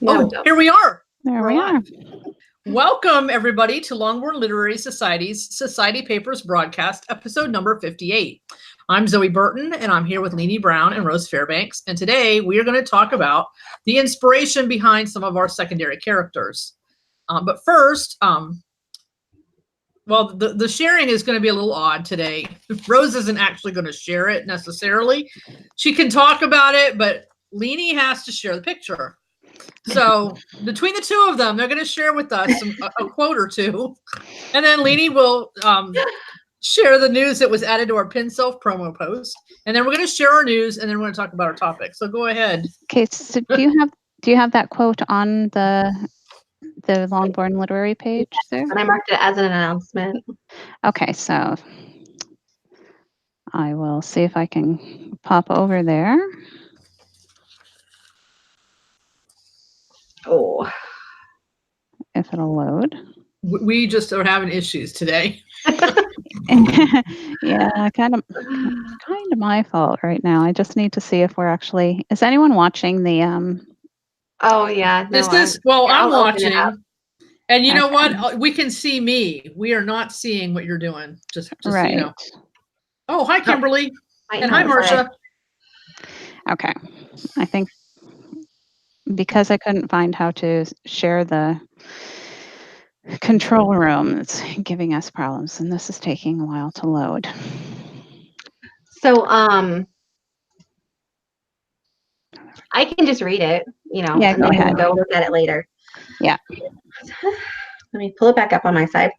No, here we are. There we are. Welcome, everybody, to Longbourn Literary Society's Society Papers broadcast, episode number 58. I'm Zoe Burton, and I'm here with Leenie Brown and Rose Fairbanks. And today we are going to talk about the inspiration behind some of our secondary characters. But first, the sharing is going to be a little odd today. Rose isn't actually going to share it necessarily. She can talk about it, but Leenie has to share the picture. So between the two of them, they're going to share with us a quote or two. And then Leenie will share the news that was added to our Pin Self promo post. And then we're going to share our news, and then we're going to talk about our topic. So go ahead. Okay, so do you have that quote on the Longbourn Literary page there? And I marked it as an announcement. Okay, so I will see if I can pop over there. Oh, if it'll load. We just are having issues today. Yeah, kind of my fault right now. I just need to see if we're actually. Is anyone watching the? Oh yeah, no, I'm watching, and you know what? We can see me. We are not seeing what you're doing. Just right. So you know. Oh, hi, Kimberly, and hi, Marcia. Okay, I think. Because I couldn't find how to share the control room, it's giving us problems, and this is taking a while to load. So, I can just read it, and then we can go look at it later. Yeah. Let me pull it back up on my side.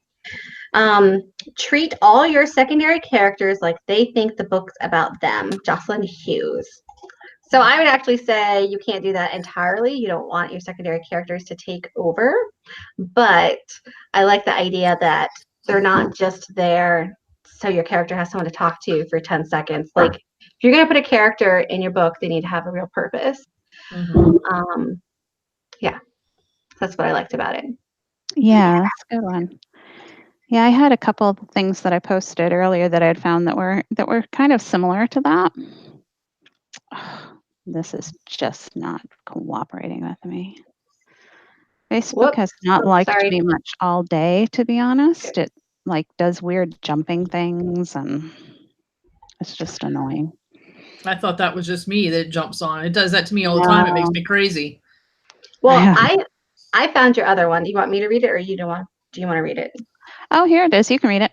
Treat all your secondary characters like they think the book's about them. Jocelyn Hughes. So I would actually say you can't do that entirely. You don't want your secondary characters to take over. But I like the idea that they're not just there so your character has someone to talk to for 10 seconds. Like, if you're going to put a character in your book, they need to have a real purpose. Mm-hmm. Yeah, that's what I liked about it. Yeah, that's a good one. Yeah, I had a couple of things that I posted earlier that I had found that were kind of similar to that. This is just not cooperating with me. Facebook has not liked me much all day, to be honest. It does weird jumping things, and it's just annoying. I thought that was just me that jumps on. It does that to me all the time. It makes me crazy. Well, I found your other one. Do you want me to read it, or do you want to read it? Oh, here it is. You can read it.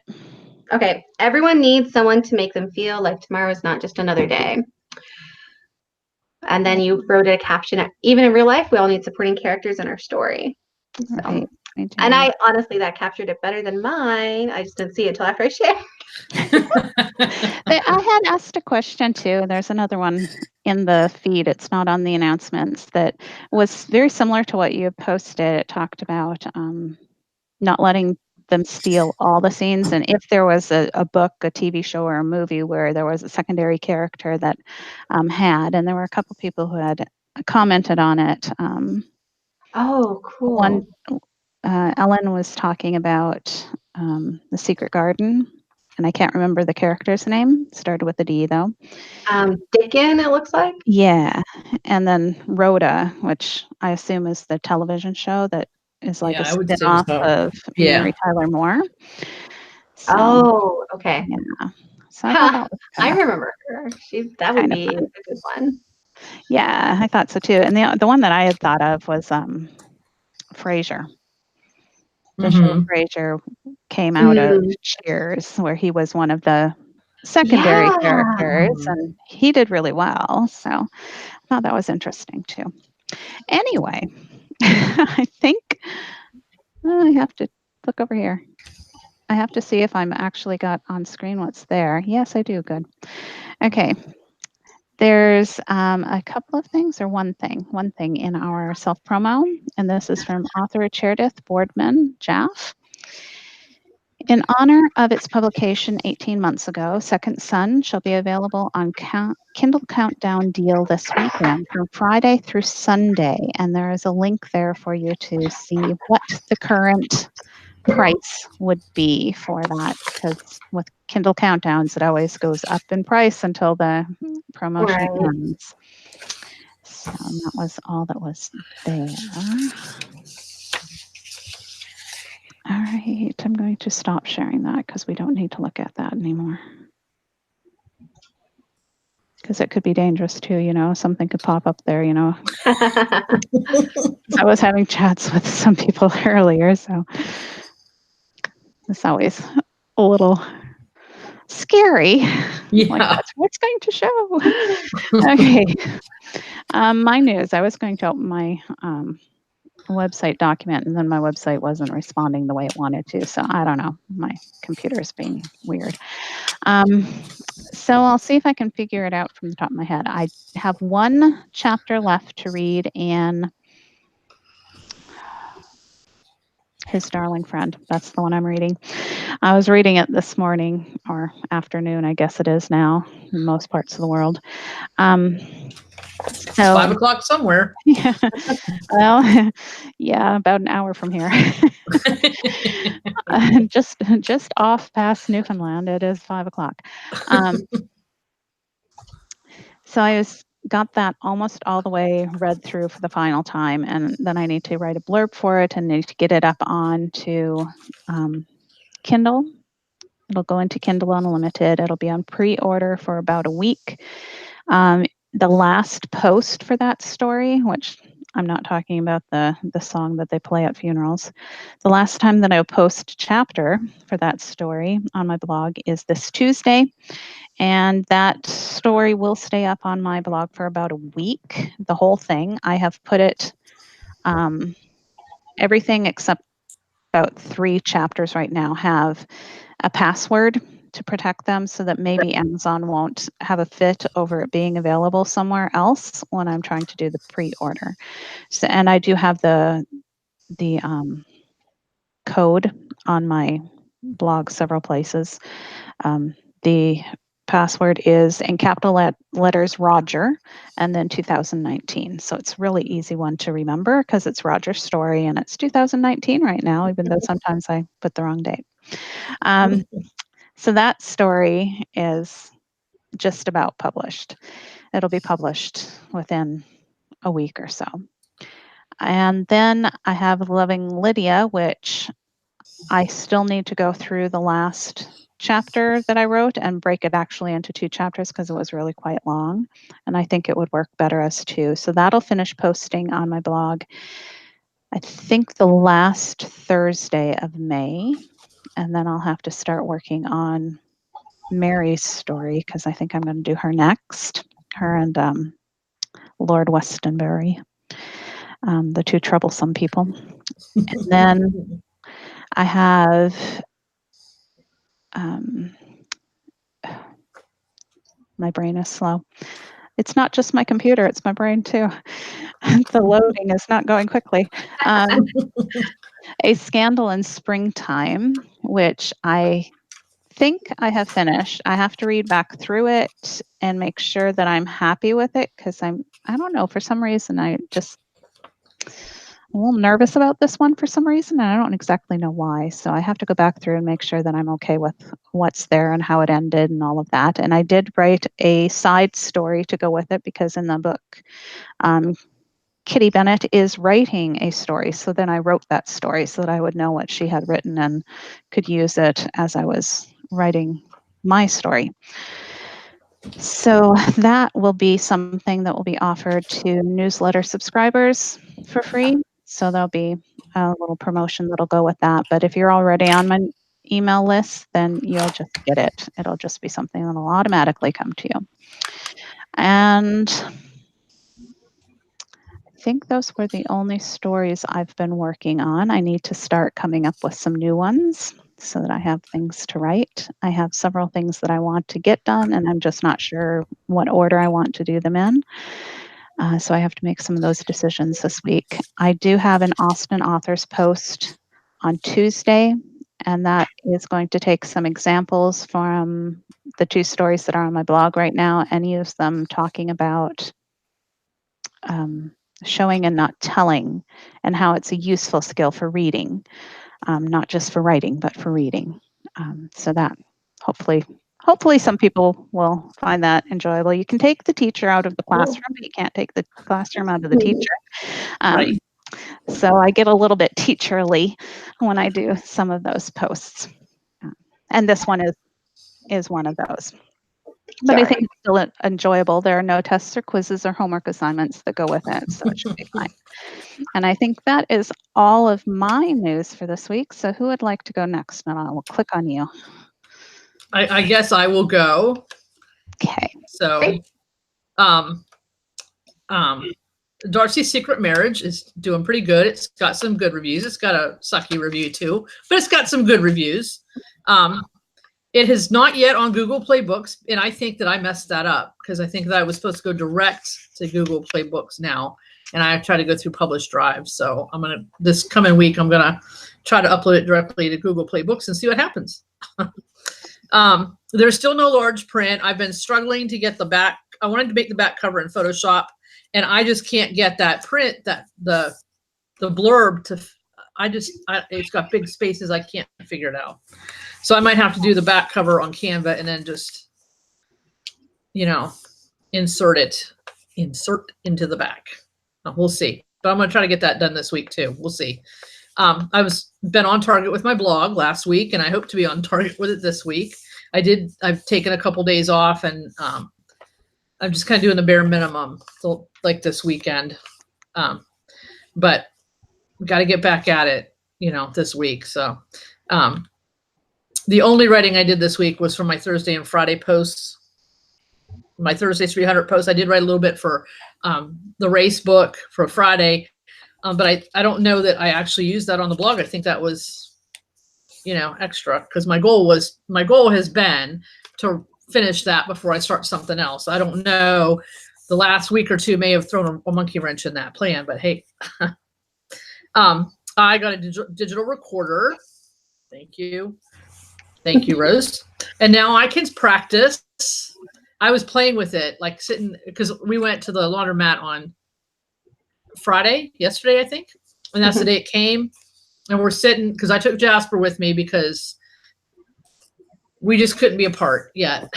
Okay. Everyone needs someone to make them feel like tomorrow is not just another day. And then you wrote a caption. Even in real life, we all need supporting characters in our story. So, right. And I honestly, that captured it better than mine. I just didn't see it until after I shared. I had asked a question too. There's another one in the feed. It's not on the announcements, that was very similar to what you posted. It talked about not letting them steal all the scenes, and if there was a book, a TV show, or a movie where there was a secondary character that had, and there were a couple people who had commented on it. Oh, cool. One, Ellen was talking about The Secret Garden, and I can't remember the character's name. It started with a D though. Dickon, it looks like. Yeah, and then Rhoda, which I assume is the television show that is like a spin-off of Mary Tyler Moore. So, oh, okay. Yeah. So I remember her. That would be a good one. Yeah, I thought so too. And the one that I had thought of was Frasier. The show Frasier came out of Cheers, where he was one of the secondary characters, and he did really well. So I thought that was interesting too. Anyway, I think I have to look over here. I have to see if I'm actually got on screen what's there. Yes, I do. Good. Okay. There's a couple of things, or one thing in our self-promo, and this is from author Cheridith Boardman Jaff. In honor of its publication 18 months ago, Second Son shall be available on Kindle Countdown deal this weekend from Friday through Sunday, and there is a link there for you to see what the current price would be for that, because with Kindle Countdowns, it always goes up in price until the promotion ends. So that was all that was there. All right, I'm going to stop sharing that because we don't need to look at that anymore. Because it could be dangerous too, you know, something could pop up there, you know. I was having chats with some people earlier, so it's always a little scary. Yeah. Like that's what's going to show. Okay. My news. I was going to open my website document, and then my website wasn't responding the way it wanted to. So I don't know. My computer is being weird. So I'll see if I can figure it out from the top of my head. I have one chapter left to read in His Darling Friend. That's the one I'm reading. I was reading it this morning or afternoon, I guess it is now, in most parts of the world. It's 5 o'clock somewhere. Yeah, well, yeah, about an hour from here. Just off past Newfoundland, it is 5 o'clock. So I got that almost all the way read through for the final time, and then I need to write a blurb for it and need to get it up onto Kindle. It'll go into Kindle Unlimited. It'll be on pre-order for about a week. The last post for that story, which I'm not talking about the song that they play at funerals. The last time that I'll post a chapter for that story on my blog is this Tuesday. And that story will stay up on my blog for about a week, the whole thing. I have put it, everything except about 3 chapters right now have a password to protect them so that maybe Amazon won't have a fit over it being available somewhere else when I'm trying to do the pre-order. So, and I do have the code on my blog several places. The password is in capital letters Roger and then 2019. So it's really easy one to remember because it's Roger's story and it's 2019 right now, even though sometimes I put the wrong date. So that story is just about published. It'll be published within a week or so. And then I have Loving Lydia, which I still need to go through the last chapter that I wrote and break it actually into 2 chapters because it was really quite long. And I think it would work better as 2. So that'll finish posting on my blog, I think the last Thursday of May. And then I'll have to start working on Mary's story because I think I'm going to do her next. Her and Lord Westonbury, the 2 troublesome people. And then I have my brain is slow. It's not just my computer, it's my brain too. The loading is not going quickly. A Scandal in Springtime, which I think I have finished. I have to read back through it and make sure that I'm happy with it because I don't know, for some reason I'm a little nervous about this one for some reason, and I don't exactly know why. So I have to go back through and make sure that I'm okay with what's there and how it ended and all of that. And I did write a side story to go with it because in the book, Kitty Bennett is writing a story. So then I wrote that story so that I would know what she had written and could use it as I was writing my story. So that will be something that will be offered to newsletter subscribers for free. So there'll be a little promotion that'll go with that. But if you're already on my email list, then you'll just get it. It'll just be something that'll automatically come to you. And I think those were the only stories I've been working on. I need to start coming up with some new ones so that I have things to write. I have several things that I want to get done, and I'm just not sure what order I want to do them in. So I have to make some of those decisions this week. I do have an Austin Authors post on Tuesday, and that is going to take some examples from the 2 stories that are on my blog right now and use them talking about showing and not telling and how it's a useful skill for reading, not just for writing, but for reading. So that hopefully hopefully some people will find that enjoyable. You can take the teacher out of the classroom, but you can't take the classroom out of the teacher. Right. So I get a little bit teacherly when I do some of those posts. And this one is one of those. But I think it's still enjoyable. There are no tests or quizzes or homework assignments that go with it, so it should be fine. And I think that is all of my news for this week. So who would like to go next? And I will click on you. I guess I will go. Okay. So, Darcy's Secret Marriage is doing pretty good. It's got some good reviews. It's got a sucky review too, but it's got some good reviews. It is not yet on Google Play Books, and I think that I messed that up because I think that I was supposed to go direct to Google Play Books now, and I try to go through Published Drive. So this coming week, I'm gonna try to upload it directly to Google Play Books and see what happens. There's still no large print. I've been struggling to get the back. I wanted to make the back cover in Photoshop, and I just can't get that print, that the blurb to. It's got big spaces. I can't figure it out. So I might have to do the back cover on Canva and then just, insert into the back. We'll see. But I'm going to try to get that done this week too. We'll see. Been on target with my blog last week, and I hope to be on target with it this week. I've taken a couple days off, and I'm just kind of doing the bare minimum, so, like this weekend. But got to get back at it, this week. So, the only writing I did this week was for my Thursday and Friday posts. My Thursday 300 posts, I did write a little bit for the race book for Friday, but I don't know that I actually used that on the blog. I think that was, extra, because my goal has been to finish that before I start something else. I don't know. The last week or two may have thrown a monkey wrench in that plan, but hey, I got a digital recorder. Thank you. Thank you, Rose. And now I can practice. I was playing with it, like sitting, because we went to the laundromat on yesterday, I think. And that's the day it came. And we're sitting, because I took Jasper with me because we just couldn't be apart yet.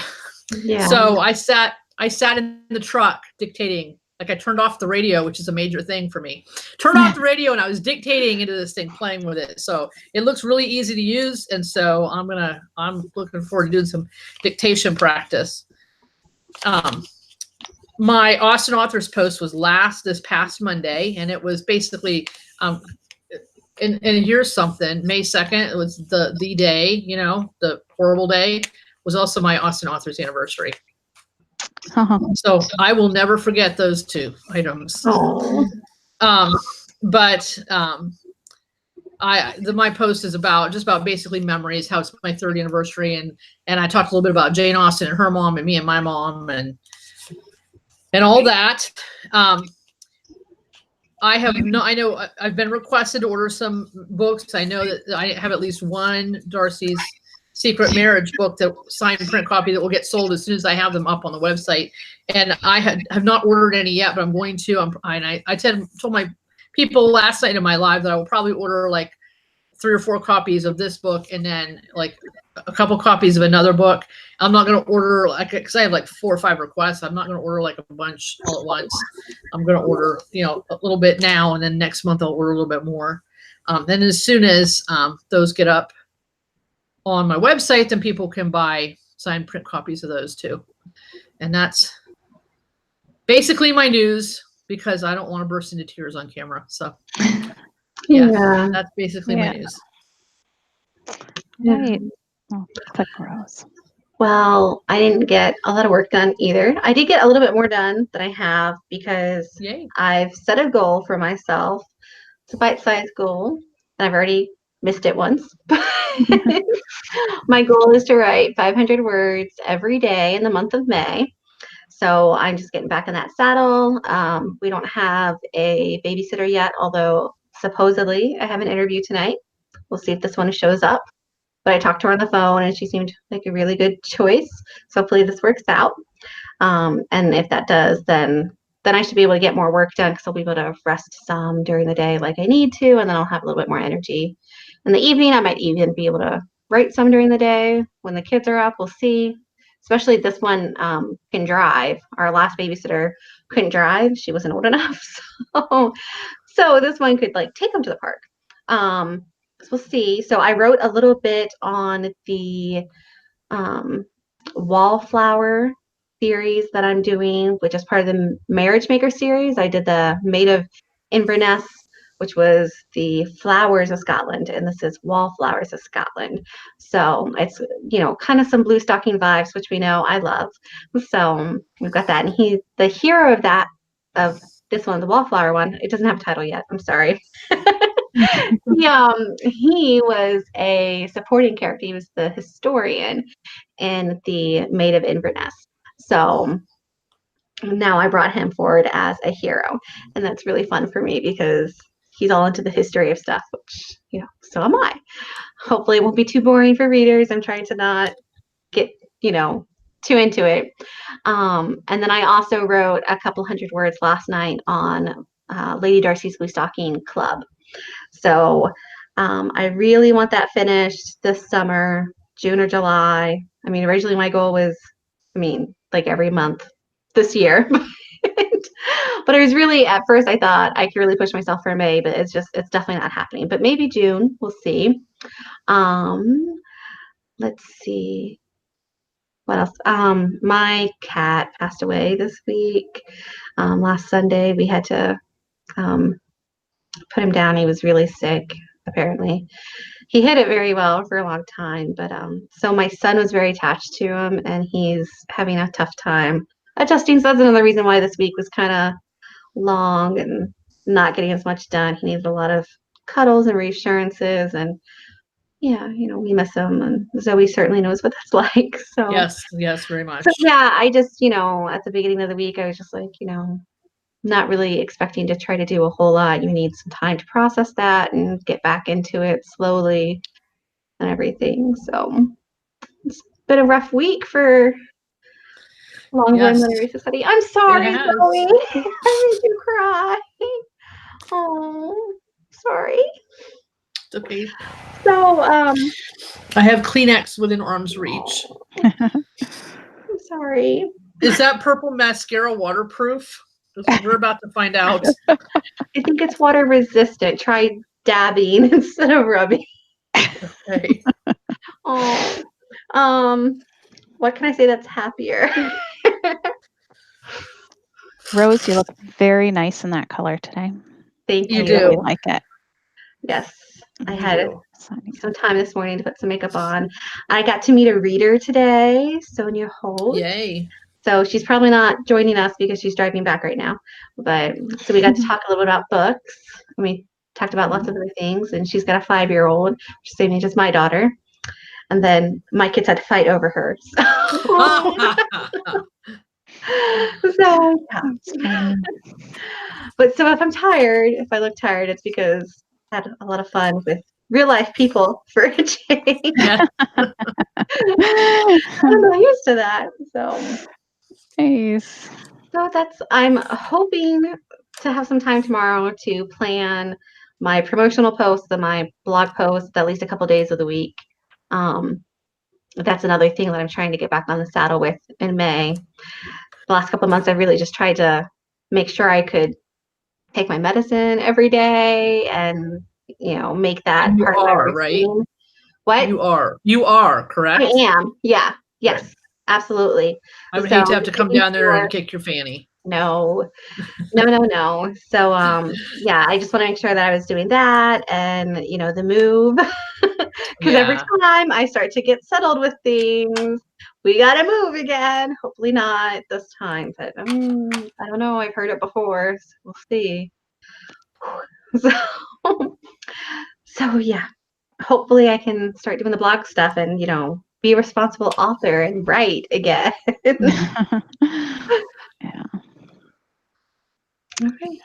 Yeah. So I sat in the truck dictating. Like I turned off the radio, which is a major thing for me. Turned off the radio and I was dictating into this thing, playing with it. So it looks really easy to use. And so I'm looking forward to doing some dictation practice. My Austin Authors post was this past Monday, and it was basically, and here's something, May 2nd, it was the day, the horrible day, was also my Austin Authors anniversary. So I will never forget those two items. My post is just about basically memories, how it's my 3rd anniversary, and I talked a little bit about Jane Austen and her mom and me and my mom and all that. I know I've been requested to order some books. I know that I have at least one Darcy's Secret Marriage book, that signed print copy, that will get sold as soon as I have them up on the website. And I have not ordered any yet, but I'm going to. I told my people last night in my live that I will probably order like 3 or 4 copies of this book, and then like a couple copies of another book. I'm not going to order, because I have like 4 or 5 requests. I'm not going to order like a bunch all at once. I'm going to order, a little bit now, and then next month I'll order a little bit more. Then as soon as those get up on my website, then people can buy signed print copies of those too. And that's basically my news, because I don't want to burst into tears on camera. So yeah. That's basically my news. Right. Oh, click Rose. Well, I didn't get a lot of work done either. I did get a little bit more done than I have, because I've set a goal for myself. It's a bite-sized goal, and I've already missed it once. My goal is to write 500 words every day in the month of May. So I'm just getting back in that saddle. We don't have a babysitter yet, although supposedly I have an interview tonight. We'll see if this one shows up. But I talked to her on the phone, and she seemed like a really good choice. So hopefully this works out. And if that does, then I should be able to get more work done, because I'll be able to rest some during the day like I need to, and then I'll have a little bit more energy. In the evening, I might even be able to write some during the day when the kids are up. We'll see. especially this one can drive. Our last babysitter couldn't drive. She wasn't old enough. So this one could like take them to the park. So we'll see. So I wrote a little bit on the wallflower series that I'm doing, which is part of the Marriage Maker series. I did the Maid of Inverness, which was the flowers of Scotland, and this is wallflowers of Scotland. So it's, you know, kind of some blue stocking vibes, which we know I love. So we've got that, and he's the hero of that, of this one, the wallflower one. It doesn't have a title yet. I'm sorry. He was a supporting character. He was the historian in the Maid of Inverness. So now I brought him forward as a hero, and that's really fun for me because he's all into the history of stuff, which, you know, so am I. Hopefully it won't be too boring for readers. I'm trying to not get, you know, too into it. And then I also wrote a couple hundred words last night on Lady Darcy's Blue Stocking Club. So I really want that finished this summer, June or July. I mean, originally my goal was, like every month this year. But I was really, at first I thought I could really push myself for May, but it's definitely not happening. But maybe June, we'll see. Let's see. What else? My cat passed away this week. Last Sunday, we had to put him down. He was really sick, apparently. He hid it very well for a long time, but so my son was very attached to him, and he's having a tough time adjusting. So that's another reason why this week was kind of long and not getting as much done. He needed a lot of cuddles and reassurances, and yeah, you know, we miss him, and Zoe certainly knows what that's like. So yes, very much. So yeah, I just, you know, at the beginning of the week, I was just like, you know, not really expecting to try to do a whole lot. You need some time to process that and get back into it slowly and everything. So it's been a rough week for Longhorn Literacy Study. I'm sorry, It has. Zoe. I made you cry. Oh, sorry. It's okay. So, I have Kleenex within arm's reach. I'm sorry. Is that purple mascara waterproof? We're about to find out. I think it's water resistant. Try dabbing instead of rubbing. Okay. Oh, what can I say that's happier? Rose, you look very nice in that color today. Thank you. You I do. really like it. Yes, I You had do. some time this morning to put some makeup on. I got to meet a reader today, Sonia Holt. Yay. So she's probably not joining us because she's driving back right now. But so we got to talk a little bit about books. And we talked about lots of other things. And she's got a 5-year-old, which is the same age as my daughter. And then my kids had to fight over her. So yeah. But so if I'm tired, if I look tired, it's because I had a lot of fun with real life people for a change. Yeah. I'm not used to that. So Nice. I'm hoping to have some time tomorrow to plan my promotional posts and my blog posts at least a couple days of the week. That's another thing that I'm trying to get back on the saddle with in May. The last couple of months, I really just tried to make sure I could take my medicine every day and, you know, make that You part of my are, routine. right? What? You are, correct? I am. Yeah. Yes. Right. Absolutely. I would So hate to have to come making down there sure- and kick your fanny. No. So yeah, I just want to make sure that I was doing that and, you know, the move. Because every time I start to get settled with things, we gotta move again. Hopefully not this time, but I don't know. I've heard it before, so we'll see. So yeah, hopefully I can start doing the blog stuff and, you know, be a responsible author and write again. Yeah. Okay.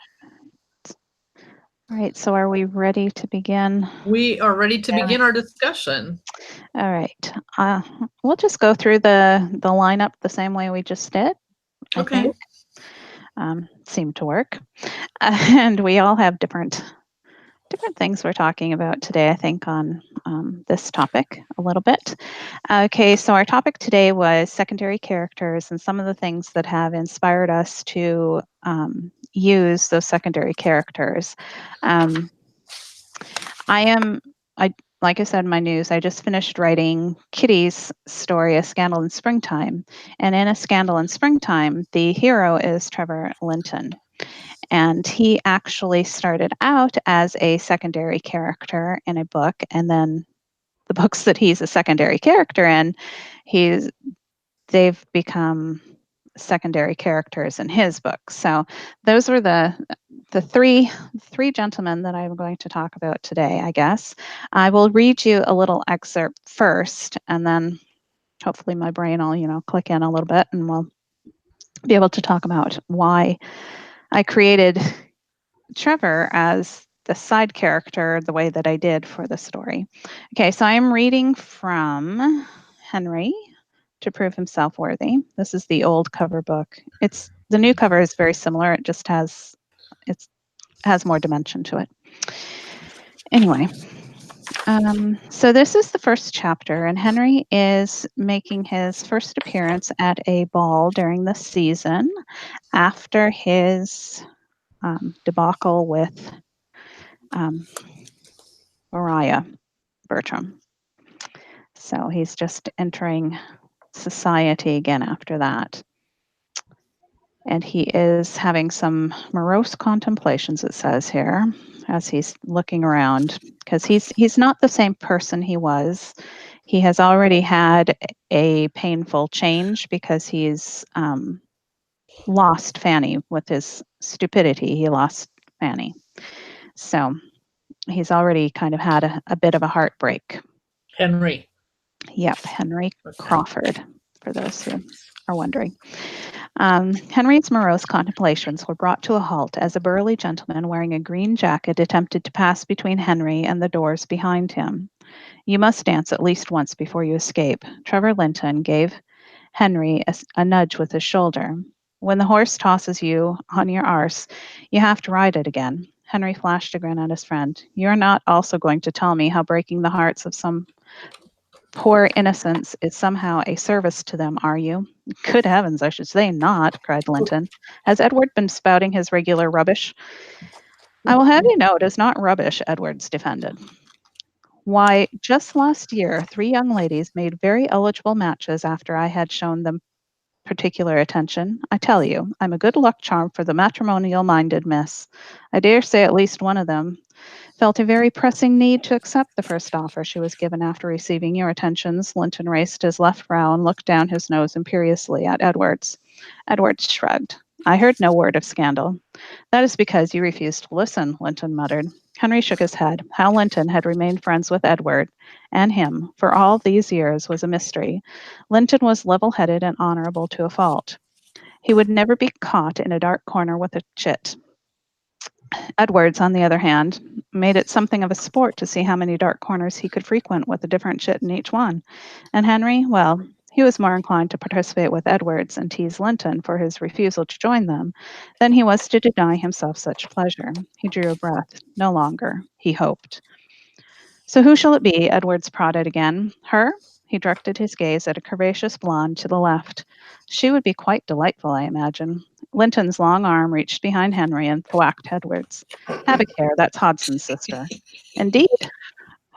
All right. So are we ready to begin? We are ready to begin our discussion. All right. We'll just go through the lineup the same way we just did. I Okay. think. Seemed to work. And we all have different different things we're talking about today, I think, on this topic a little bit. Okay, so our topic today was secondary characters and some of the things that have inspired us to use those secondary characters. Like I said in my news, I just finished writing Kitty's story, A Scandal in Springtime. And in A Scandal in Springtime, the hero is Trevor Linton. And he actually started out as a secondary character in a book, and then the books that he's a secondary character in, they've become secondary characters in his books. So those were the three gentlemen that I'm going to talk about today, I guess. I will read you a little excerpt first, and then hopefully my brain will, click in a little bit, and we'll be able to talk about why I created Trevor as the side character the way that I did for the story. Okay, so I'm reading from Henry to Prove Himself Worthy. This is the old cover book. The new cover is very similar. It just has more dimension to it. Anyway, so this is the first chapter, and Henry is making his first appearance at a ball during the season after his debacle with Mariah Bertram. So he's just entering society again after that. And he is having some morose contemplations, it says here, as he's looking around, because he's not the same person he was. He has already had a painful change because he's lost Fanny with his stupidity. He lost Fanny. So he's already kind of had a bit of a heartbreak. Henry. Yep, Henry Crawford, for those who are wondering. Henry's morose contemplations were brought to a halt as a burly gentleman wearing a green jacket attempted to pass between Henry and the doors behind him. You must dance at least once before you escape. Trevor Linton gave Henry a nudge with his shoulder. When the horse tosses you on your arse, you have to ride it again. Henry flashed a grin at his friend. You're not also going to tell me how breaking the hearts of some poor innocents is somehow a service to them, are you? Good heavens, I should say not, cried Linton. Has Edward been spouting his regular rubbish? I will have you know it is not rubbish, Edwards defended. Why, just last year, 3 young ladies made very eligible matches after I had shown them particular attention. I tell you, I'm a good luck charm for the matrimonial-minded miss. I dare say at least one of them felt a very pressing need to accept the first offer she was given after receiving your attentions. Linton raised his left brow and looked down his nose imperiously at Edwards. Edwards shrugged. I heard no word of scandal. That is because you refused to listen, Linton muttered. Henry shook his head. How Linton had remained friends with Edward and him for all these years was a mystery. Linton was level-headed and honorable to a fault. He would never be caught in a dark corner with a chit. Edwards, on the other hand, made it something of a sport to see how many dark corners he could frequent with a different chit in each one. And Henry, well, he was more inclined to participate with Edwards and tease Linton for his refusal to join them than he was to deny himself such pleasure. He drew a breath. No longer, he hoped. So who shall it be? Edwards prodded again. Her? He directed his gaze at a curvaceous blonde to the left. She would be quite delightful, I imagine. Linton's long arm reached behind Henry and thwacked Edwards. Have a care, that's Hodson's sister. Indeed?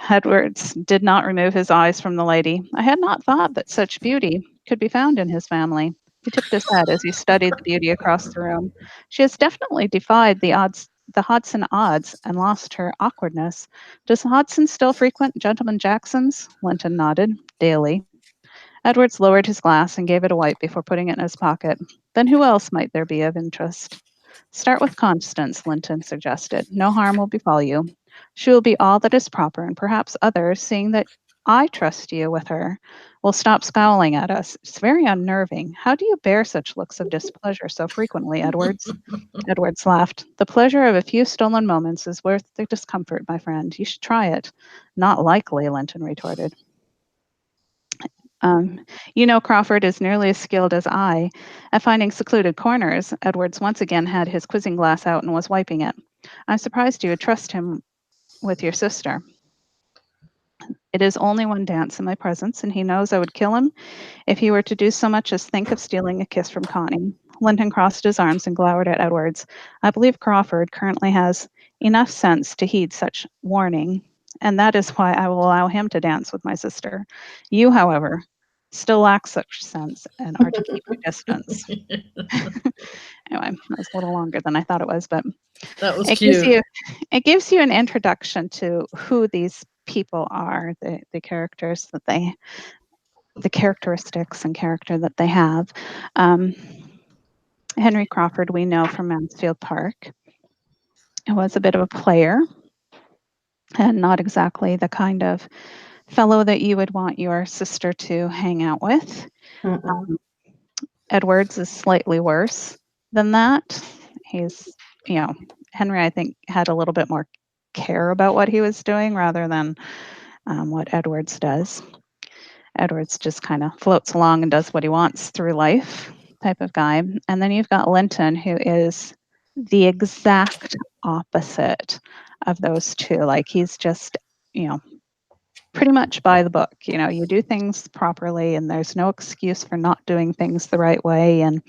Edwards did not remove his eyes from the lady. I had not thought that such beauty could be found in his family. He tipped his head as he studied the beauty across the room. She has definitely defied the Hodson odds and lost her awkwardness. Does Hodson still frequent Gentleman Jackson's? Linton nodded. Daily. Edwards lowered his glass and gave it a wipe before putting it in his pocket. Then who else might there be of interest? Start with Constance, Linton suggested. No harm will befall you. She will be all that is proper, and perhaps others, seeing that I trust you with her, will stop scowling at us. It's very unnerving. How do you bear such looks of displeasure so frequently, Edwards? Edwards laughed. The pleasure of a few stolen moments is worth the discomfort, my friend. You should try it. Not likely, Linton retorted. You know Crawford is nearly as skilled as I at finding secluded corners. Edwards once again had his quizzing glass out and was wiping it. I'm surprised you would trust him with your sister. It is only one dance in my presence, and he knows I would kill him if he were to do so much as think of stealing a kiss from Connie. Linton crossed his arms and glowered at Edwards. I believe Crawford currently has enough sense to heed such warning, and that is why I will allow him to dance with my sister. You, however, still lack such sense and are to keep your distance. Anyway, that was a little longer than I thought it was, but That was it cute. gives you an introduction to who these people are, the characters that the characteristics and character that they have. Henry Crawford, we know from Mansfield Park, was a bit of a player and not exactly the kind of fellow that you would want your sister to hang out with. Mm-mm. Edwards is slightly worse than that. He's, Henry, I think, had a little bit more care about what he was doing rather than what Edwards does. Edwards just kind of floats along and does what he wants through life type of guy. And then you've got Linton, who is the exact opposite of those two. Like he's just, pretty much by the book. You do things properly and there's no excuse for not doing things the right way. And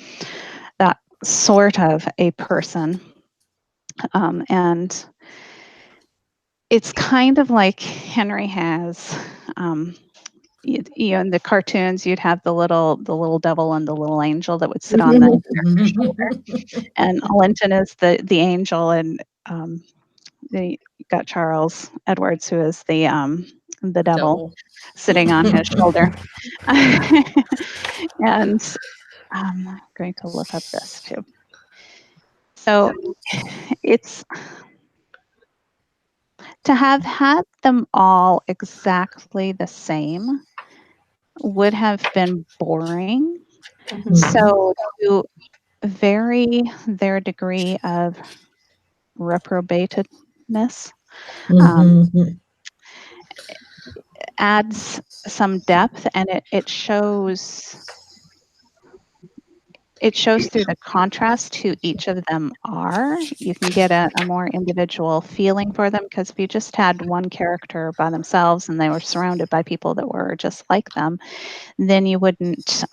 that sort of a person. And it's kind of like Henry has, in the cartoons, you'd have the little devil and the little angel that would sit on the shoulder. And Linton is the angel, and you got Charles Edwards, who is the devil Devil. sitting on his shoulder. And I'm going to look up this too. So it's to have had them all exactly the same would have been boring. Mhm. So to vary their degree of reprobatedness adds some depth, and it shows through the contrast who each of them are. You can get a more individual feeling for them, because if you just had one character by themselves and they were surrounded by people that were just like them, then you wouldn't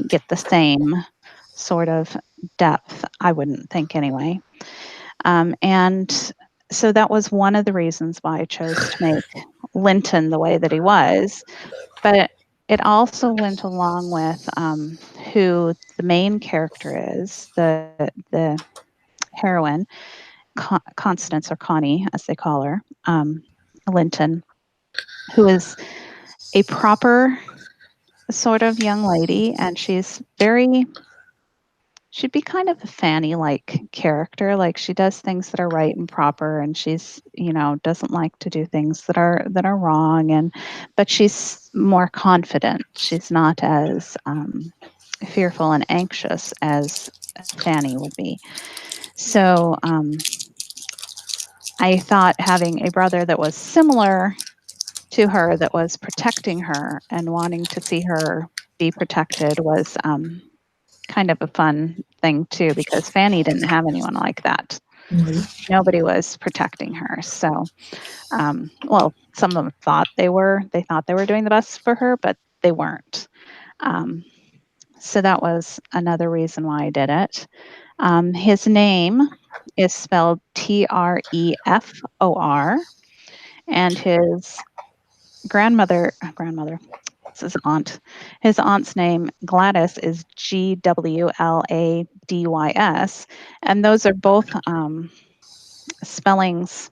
get the same sort of depth, I wouldn't think anyway. And so that was one of the reasons why I chose to make Linton the way that he was. But it also went along with who the main character is, the heroine, Constance, or Connie, as they call her, Linton, who is a proper sort of young lady, and she'd be kind of a Fanny-like character. Like, she does things that are right and proper, and she's, doesn't like to do things that are wrong, but she's more confident. She's not as fearful and anxious as Fanny would be. So I thought having a brother that was similar to her, that was protecting her and wanting to see her be protected, was kind of a fun thing too, because Fanny didn't have anyone like that. Nobody was protecting her. So, well, some of them thought they were doing the best for her, but they weren't. So that was another reason why I did it. His name is spelled Trefor, and his grandmother, it's his aunt. His aunt's name, Gladys, is Gwladys, and those are both spellings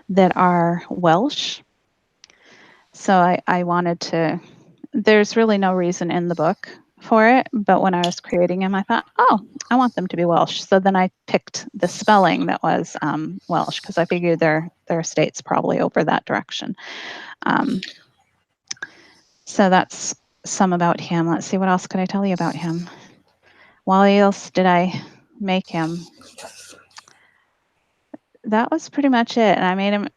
that are Welsh. So I wanted to, there's really no reason in the book for it, but when I was creating them, I thought, oh, I want them to be Welsh. So then I picked the spelling that was Welsh, because I figured their estate's probably over that direction. So that's some about him. Let's see, what else could I tell you about him? Why else did I make him? That was pretty much it. And I made him,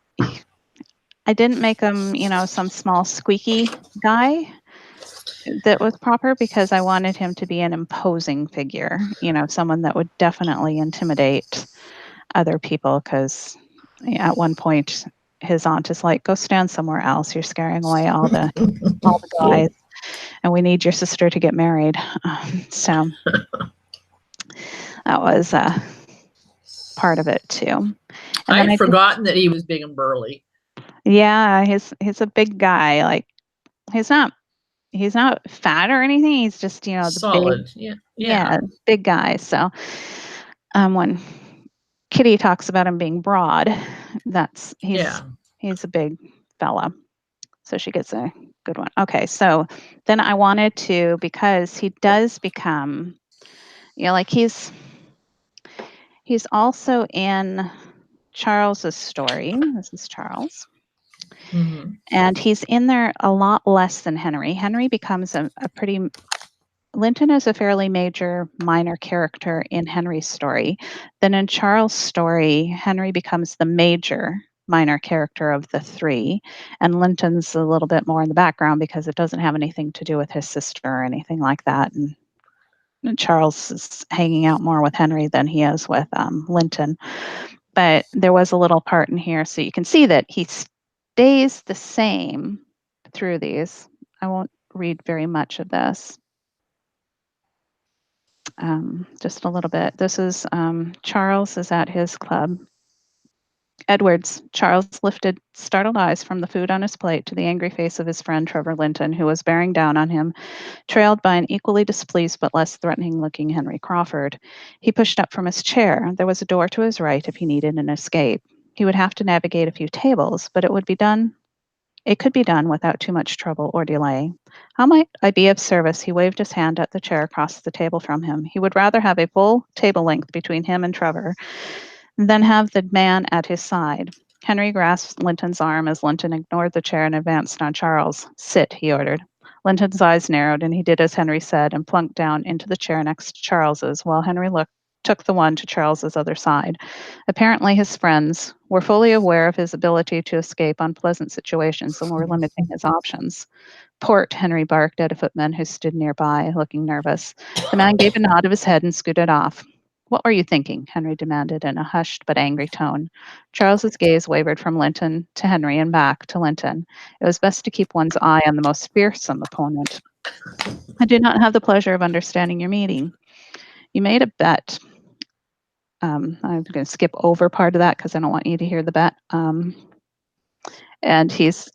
I didn't make him, some small squeaky guy that was proper, because I wanted him to be an imposing figure, someone that would definitely intimidate other people because at one point his aunt is like, "Go stand somewhere else. You're scaring away all the guys, and we need your sister to get married." So that was part of it too. And then I'd forgotten that he was big and burly. Yeah, he's a big guy. Like he's not fat or anything. He's just, the Solid. big big guy. So when Kitty talks about him being broad, he's a big fella. So she gets a good one. Okay, so then I wanted to, because he does become, like he's also in Charles's story. This is Charles. Mm-hmm. And he's in there a lot less than Henry. Henry becomes a pretty. Linton is a fairly major minor character in Henry's story. Then in Charles' story, Henry becomes the major minor character of the three. And Linton's a little bit more in the background because it doesn't have anything to do with his sister or anything like that. And Charles is hanging out more with Henry than he is with Linton. But there was a little part in here, so you can see that he stays the same through these. I won't read very much of this. Just a little bit. This is Charles is at his club. Edwards. Charles lifted startled eyes from the food on his plate to the angry face of his friend Trevor Linton, who was bearing down on him, trailed by an equally displeased but less threatening-looking Henry Crawford. He pushed up from his chair. There was a door to his right if he needed an escape. He would have to navigate a few tables, but it could be done without too much trouble or delay. How might I be of service? He waved his hand at the chair across the table from him. He would rather have a full table length between him and Trevor than have the man at his side. Henry grasped Linton's arm as Linton ignored the chair and advanced on Charles. "Sit," he ordered. Linton's eyes narrowed, and he did as Henry said and plunked down into the chair next to Charles's, while Henry took the one to Charles's other side. Apparently his friends were fully aware of his ability to escape unpleasant situations and were limiting his options. "Port," Henry barked at a footman who stood nearby, looking nervous. The man gave a nod of his head and scooted off. "What were you thinking?" Henry demanded in a hushed but angry tone. Charles's gaze wavered from Linton to Henry and back to Linton. It was best to keep one's eye on the most fearsome opponent. "I do not have the pleasure of understanding your meaning. You made a bet." I'm going to skip over part of that because I don't want you to hear the bet. And he's,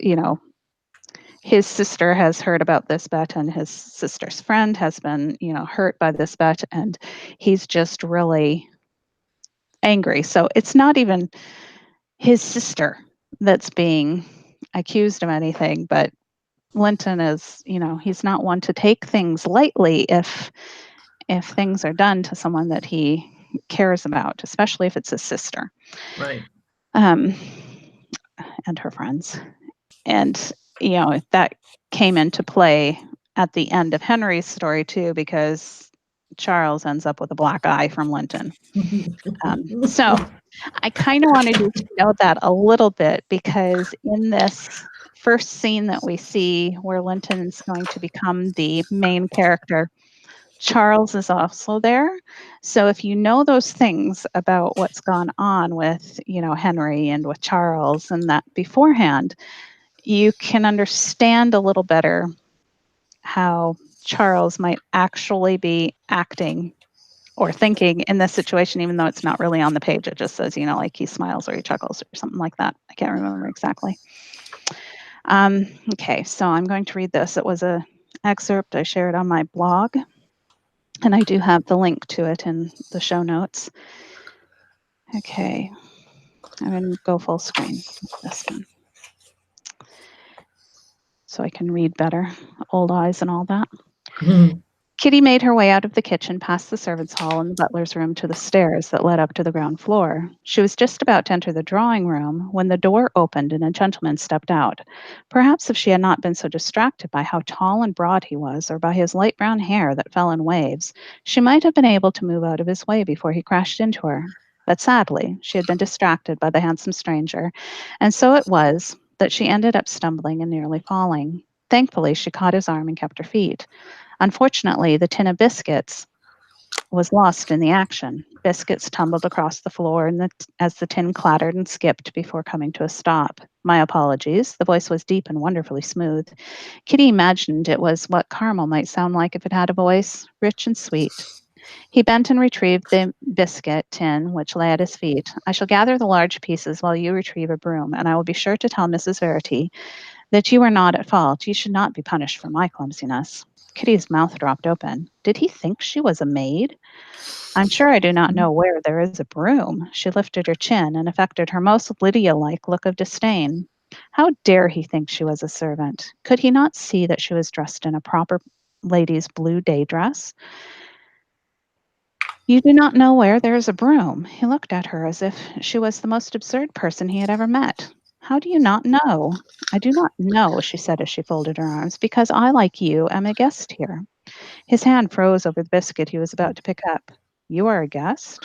his sister has heard about this bet, and his sister's friend has been, hurt by this bet, and he's just really angry. So it's not even his sister that's being accused of anything, but Linton is, he's not one to take things lightly if things are done to someone that he cares about, especially if it's his sister. Right. And her friends. And, that came into play at the end of Henry's story too, because Charles ends up with a black eye from Linton. So I kind of wanted you to know that a little bit, because in this first scene that we see where Linton is going to become the main character, Charles is also there. So if you know those things about what's gone on with, Henry and with Charles and that beforehand, you can understand a little better how Charles might actually be acting or thinking in this situation, even though it's not really on the page. It just says, like he smiles or he chuckles or something like that. I can't remember exactly. Okay, so I'm going to read this. It was an excerpt I shared on my blog, and I do have the link to it in the show notes. Okay, I'm going to go full screen with this one so I can read better. Old eyes and all that. Kitty made her way out of the kitchen, past the servants' hall and the butler's room, to the stairs that led up to the ground floor. She was just about to enter the drawing room when the door opened and a gentleman stepped out. Perhaps if she had not been so distracted by how tall and broad he was, or by his light brown hair that fell in waves, she might have been able to move out of his way before he crashed into her. But sadly, she had been distracted by the handsome stranger, and so it was that she ended up stumbling and nearly falling. Thankfully, she caught his arm and kept her feet. Unfortunately, the tin of biscuits was lost in the action. Biscuits tumbled across the floor as the tin clattered and skipped before coming to a stop. My apologies. The voice was deep and wonderfully smooth. Kitty imagined it was what caramel might sound like if it had a voice, rich and sweet. He bent and retrieved the biscuit tin which lay at his feet. I shall gather the large pieces while you retrieve a broom, and I will be sure to tell Mrs. Verity that you are not at fault. You should not be punished for my clumsiness. Kitty's mouth dropped open. Did he think she was a maid? I'm sure I do not know where there is a broom. She lifted her chin and affected her most Lydia-like look of disdain. How dare he think she was a servant? Could he not see that she was dressed in a proper lady's blue day dress? You do not know where there is a broom. He looked at her as if she was the most absurd person he had ever met. How do you not know? I do not know, she said as she folded her arms, because I, like you, am a guest here. His hand froze over the biscuit he was about to pick up. You are a guest?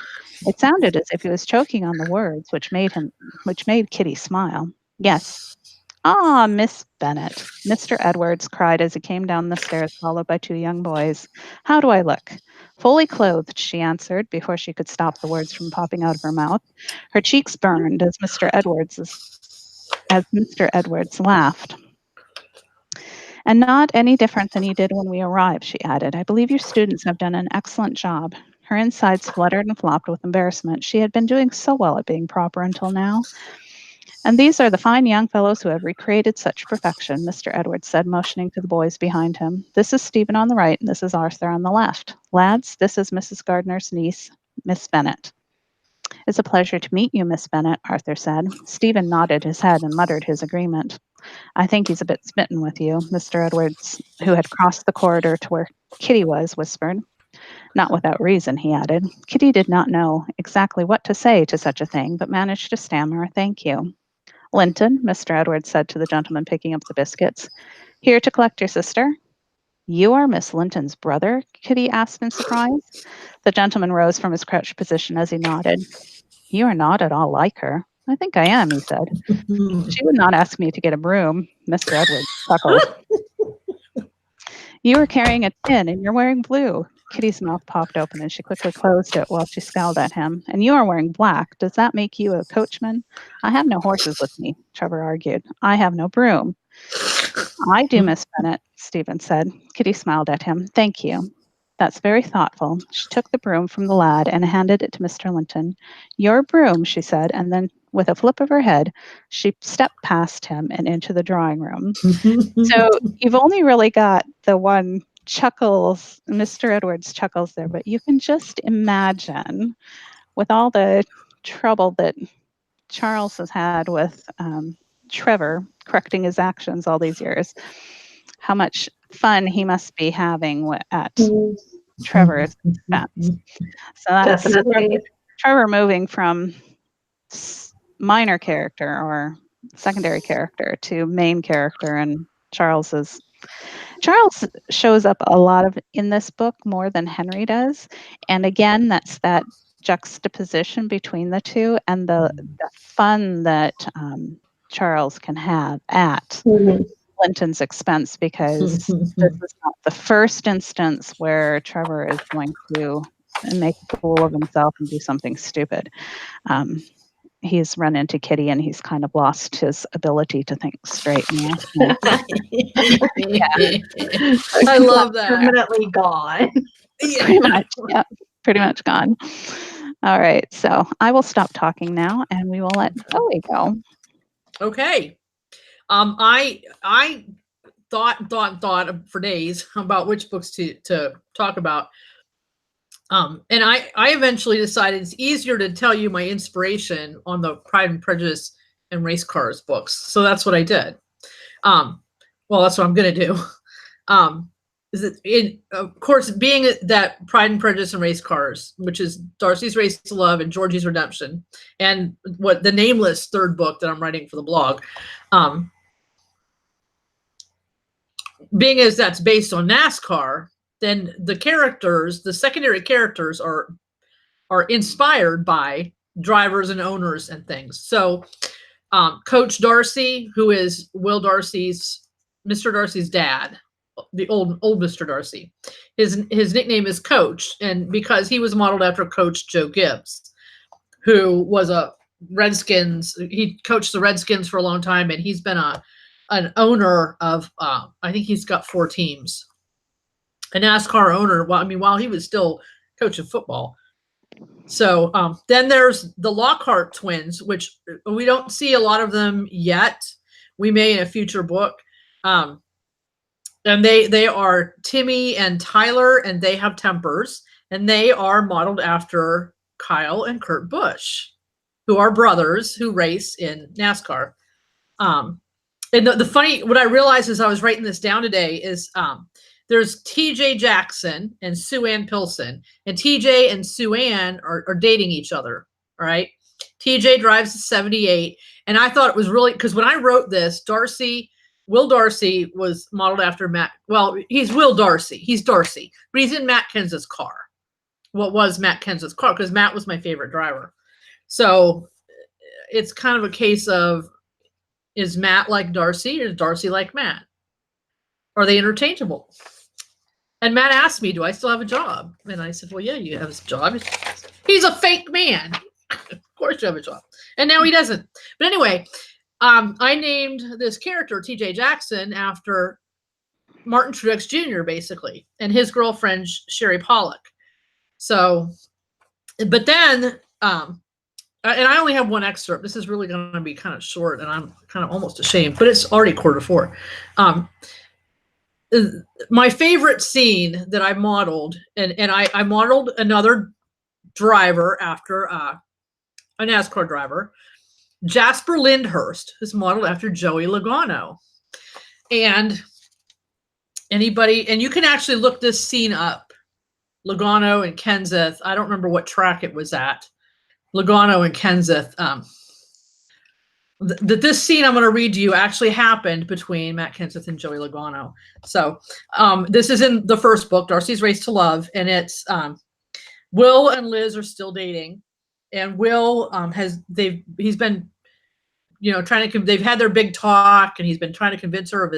It sounded as if he was choking on the words, which made Kitty smile. Yes. Ah, Miss Bennet, Mr. Edwards cried as he came down the stairs, followed by two young boys. How do I look? Fully clothed, she answered, before she could stop the words from popping out of her mouth. Her cheeks burned as Mr. Edwards laughed. And not any different than you did when we arrived, she added. I believe your students have done an excellent job. Her insides fluttered and flopped with embarrassment. She had been doing so well at being proper until now. And these are the fine young fellows who have recreated such perfection, Mr. Edwards said, motioning to the boys behind him. This is Stephen on the right, and this is Arthur on the left. Lads, this is Mrs. Gardner's niece, Miss Bennet. It's a pleasure to meet you, Miss Bennet, Arthur said. Stephen nodded his head and muttered his agreement. I think he's a bit smitten with you, Mr. Edwards, who had crossed the corridor to where Kitty was, whispered. Not without reason, he added. Kitty did not know exactly what to say to such a thing, but managed to stammer, thank you. Linton, Mr. Edwards said to the gentleman picking up the biscuits. Here to collect your sister? You are Miss Linton's brother? Kitty asked in surprise. The gentleman rose from his crouched position as he nodded. You are not at all like her. I think I am, he said. She would not ask me to get a broom. Mr. Edwards chuckled. You are carrying a tin and you're wearing blue. Kitty's mouth popped open and she quickly closed it while she scowled at him. And you are wearing black. Does that make you a coachman? I have no horses with me, Trevor argued. I have no broom. I do, Miss Bennet, Stephen said. Kitty smiled at him. Thank you. That's very thoughtful. She took the broom from the lad and handed it to Mr. Linton. Your broom, she said, and then with a flip of her head, she stepped past him and into the drawing room. So you've only really got the one chuckles, Mr. Edwards chuckles there, but you can just imagine with all the trouble that Charles has had with Trevor correcting his actions all these years, how much fun he must be having at Trevor's expense. So that's Definitely. Trevor moving from minor character or secondary character to main character, and Charles shows up a lot in this book more than Henry does. And again, that's that juxtaposition between the two and the fun that Charles can have at Linton's expense, because this is not the first instance where Trevor is going to make a fool of himself and do something stupid. He's run into Kitty and he's kind of lost his ability to think straight. Yeah. I love that. Permanently gone. Pretty much gone. All right, so I will stop talking now and we will let Zoe go. Okay. I thought for days about which books to talk about. And I eventually decided it's easier to tell you my inspiration on the Pride and Prejudice and Racecars books. So that's what I did. Well, that's what I'm going to do. Of course, being that Pride and Prejudice and Racecars, which is Darcy's Race to Love and Georgie's Redemption, and what the nameless third book that I'm writing for the blog, being as that's based on NASCAR, then the characters, the secondary characters are inspired by drivers and owners and things. So Coach Darcy, who is Mr. Darcy's dad, old Mr. Darcy. His nickname is Coach, and because he was modeled after Coach Joe Gibbs, who was a Redskins. He coached the Redskins for a long time, and he's been an owner of I think he's got 4 teams. A NASCAR owner. Well, I mean, while he was still coaching football. So then there's the Lockhart twins, which we don't see a lot of them yet. We may in a future book. And they are Timmy and Tyler, and they have tempers, and they are modeled after Kyle and Kurt Busch, who are brothers who race in NASCAR. And the funny, what I realized as I was writing this down today is there's TJ Jackson and Sue Ann Pilson, and TJ and Sue Ann are dating each other. All right. TJ drives a 78. And I thought it was really, because when I wrote this, Will Darcy was modeled after Matt. Well, he's Will Darcy. He's Darcy, but he's in Matt Kenseth's car. What was Matt Kenseth's car? Because Matt was my favorite driver. So it's kind of a case of, is Matt like Darcy or is Darcy like Matt? Are they interchangeable? And Matt asked me, do I still have a job? And I said, well, yeah, you have a job. He's a fake man. Of course you have a job. And now he doesn't. But anyway, I named this character, TJ Jackson, after Martin Truex Jr., basically, and his girlfriend, Sherry Pollock. So, but then, and I only have one excerpt. This is really going to be kind of short, and I'm kind of almost ashamed, but it's already 3:45. My favorite scene that I modeled, and I modeled another driver after a NASCAR driver. Jasper Lyndhurst is modeled after Joey Logano. And anybody, and you can actually look this scene up. Logano and Kenseth. I don't remember what track it was at. Logano and Kenseth. This scene I'm going to read to you actually happened between Matt Kenseth and Joey Logano. So this is in the first book, Darcy's Race to Love, and it's Will and Liz are still dating, and Will he's been trying to, they've had their big talk, and he's been trying to convince her of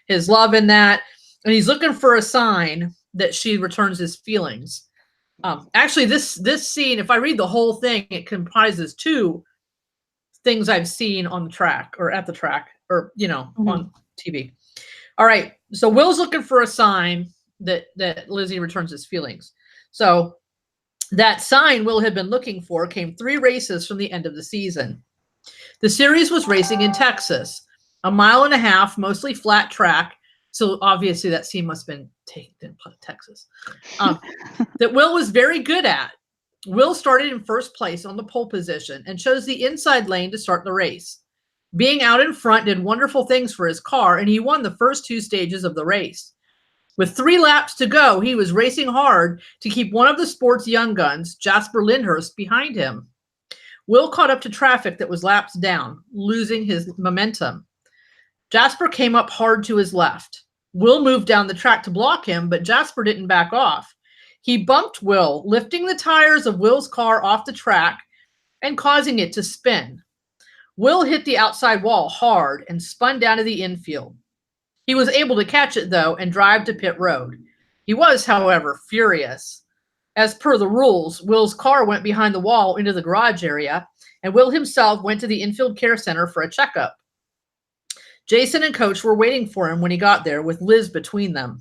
his love in that, and he's looking for a sign that she returns his feelings. Actually, this scene, if I read the whole thing, it comprises 2 things I've seen on the track or at the track or, on TV. All right. So Will's looking for a sign that Lizzie returns his feelings. So that sign Will had been looking for came 3 races from the end of the season. The series was racing in Texas, 1.5 miles, mostly flat track. So obviously that scene must have been taken in Texas. That Will was very good at. Will started in first place on the pole position and chose the inside lane to start the race. Being out in front did wonderful things for his car, and he won the first 2 stages of the race. With 3 laps to go, he was racing hard to keep one of the sport's young guns, Jasper Lyndhurst, behind him. Will caught up to traffic that was laps down, losing his momentum. Jasper came up hard to his left. Will moved down the track to block him, but Jasper didn't back off. He bumped Will, lifting the tires of Will's car off the track and causing it to spin. Will hit the outside wall hard and spun down to the infield. He was able to catch it, though, and drive to pit road. He was, however, furious. As per the rules, Will's car went behind the wall into the garage area, and Will himself went to the infield care center for a checkup. Jason and Coach were waiting for him when he got there, with Liz between them.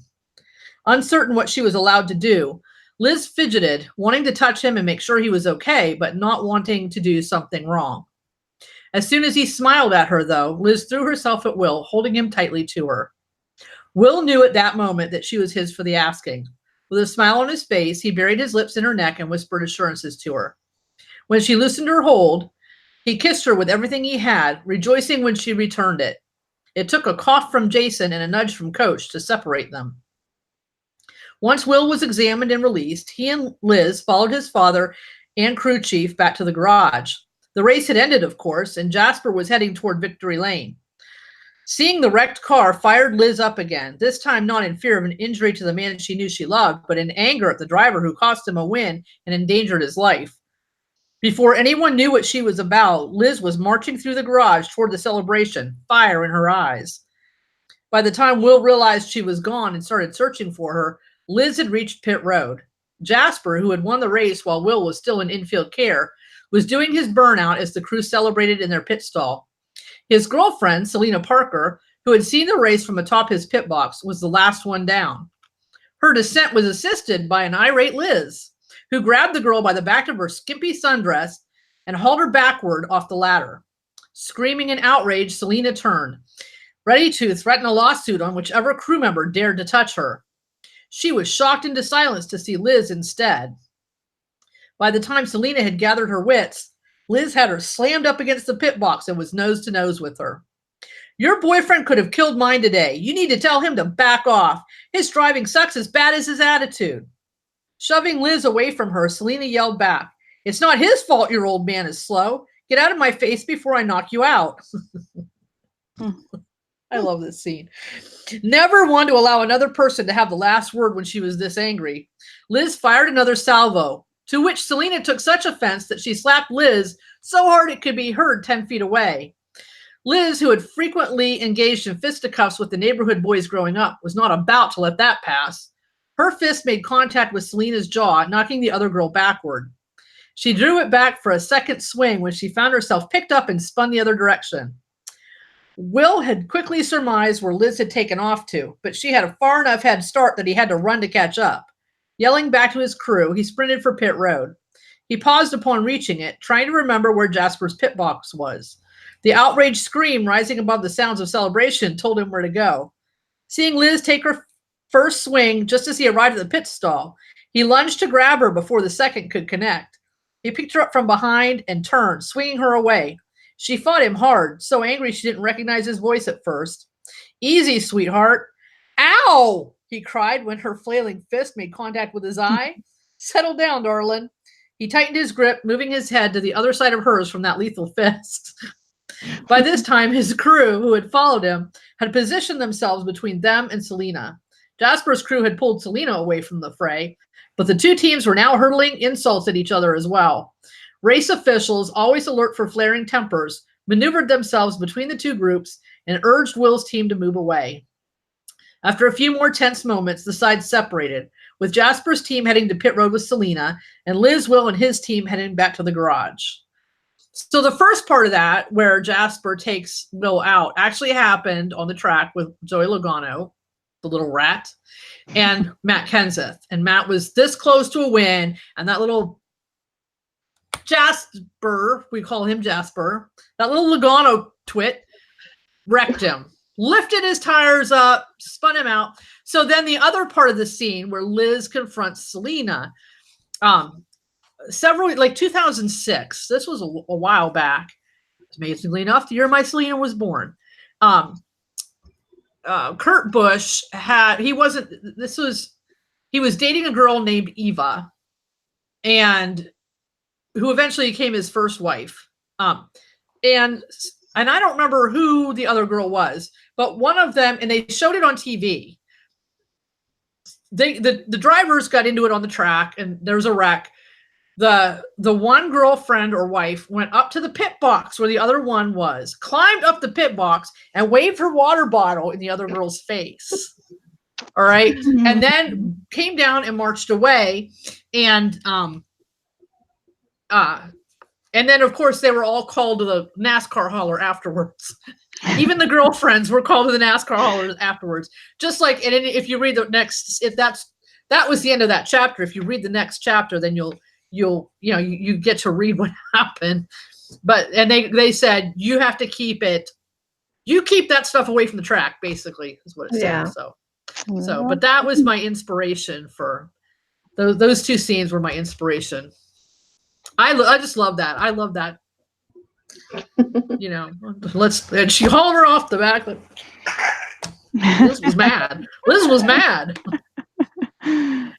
Uncertain what she was allowed to do, Liz fidgeted, wanting to touch him and make sure he was okay, but not wanting to do something wrong. As soon as he smiled at her, though, Liz threw herself at Will, holding him tightly to her. Will knew at that moment that she was his for the asking. With a smile on his face, he buried his lips in her neck and whispered assurances to her. When she loosened her hold, he kissed her with everything he had, rejoicing when she returned it. It took a cough from Jason and a nudge from Coach to separate them. Once Will was examined and released, he and Liz followed his father and crew chief back to the garage. The race had ended, of course, and Jasper was heading toward Victory Lane. Seeing the wrecked car fired Liz up again, this time not in fear of an injury to the man she knew she loved, but in anger at the driver who cost him a win and endangered his life. Before anyone knew what she was about, Liz was marching through the garage toward the celebration, fire in her eyes. By the time Will realized she was gone and started searching for her, Liz had reached pit road. Jasper, who had won the race while Will was still in infield care, was doing his burnout as the crew celebrated in their pit stall. His girlfriend, Selena Parker, who had seen the race from atop his pit box, was the last one down. Her descent was assisted by an irate Liz, who grabbed the girl by the back of her skimpy sundress and hauled her backward off the ladder. Screaming in outrage, Selena turned, ready to threaten a lawsuit on whichever crew member dared to touch her. She was shocked into silence to see Liz instead. By the time Selena had gathered her wits, Liz had her slammed up against the pit box and was nose to nose with her. Your boyfriend could have killed mine today. You need to tell him to back off. His driving sucks as bad as his attitude. Shoving Liz away from her, Selena yelled back, "It's not his fault your old man is slow. Get out of my face before I knock you out." I love this scene. Never one to allow another person to have the last word when she was this angry. Liz fired another salvo, to which Selena took such offense that she slapped Liz so hard it could be heard 10 feet away. Liz, who had frequently engaged in fisticuffs with the neighborhood boys growing up, was not about to let that pass. Her fist made contact with Selena's jaw, knocking the other girl backward. She drew it back for a second swing when she found herself picked up and spun the other direction. Will had quickly surmised where Liz had taken off to, but she had a far enough head start that he had to run to catch up. Yelling back to his crew, he sprinted for pit road. He paused upon reaching it, trying to remember where Jasper's pit box was. The outraged scream rising above the sounds of celebration told him where to go. Seeing Liz take her first swing just as he arrived at the pit stall, he lunged to grab her before the second could connect. He picked her up from behind and turned, swinging her away. She fought him hard, so angry she didn't recognize his voice at first. "Easy, sweetheart." "Ow!" he cried when her flailing fist made contact with his eye. "Settle down, darling." He tightened his grip, moving his head to the other side of hers from that lethal fist. By this time, his crew, who had followed him, had positioned themselves between them and Selena. Jasper's crew had pulled Selena away from the fray, but the two teams were now hurling insults at each other as well. Race officials, always alert for flaring tempers, maneuvered themselves between the two groups and urged Will's team to move away. After a few more tense moments, the sides separated, with Jasper's team heading to pit road with Selena and Liz, Will, and his team heading back to the garage. So the first part of that, where Jasper takes Will out, actually happened on the track with Joey Logano, the little rat, and Matt Kenseth. And Matt was this close to a win, and that little Jasper, we call him Jasper, that little Logano twit wrecked him, lifted his tires up, spun him out. So then the other part of the scene where Liz confronts Selena, like 2006, this was a while back, amazingly enough, the year my Selena was born. Kurt Busch he was dating a girl named Eva, and who eventually became his first wife. And I don't remember who the other girl was, but one of them, and they showed it on TV. The drivers got into it on the track, and there was a wreck. The one girlfriend or wife went up to the pit box where the other one was, climbed up the pit box, and waved her water bottle in the other girl's face. All right. And then came down and marched away. And then, of course, they were all called to the NASCAR hauler afterwards. Even the girlfriends were called to the NASCAR haulers afterwards. Just like, and if you read the next, that was the end of that chapter. If you read the next chapter, then you get to read what happened. And they said, you have to keep that stuff away from the track, basically, is what it said. Yeah. So, but that was my inspiration for those two scenes were my inspiration. I just love that. I love that. And she hauled her off the back. Liz was mad.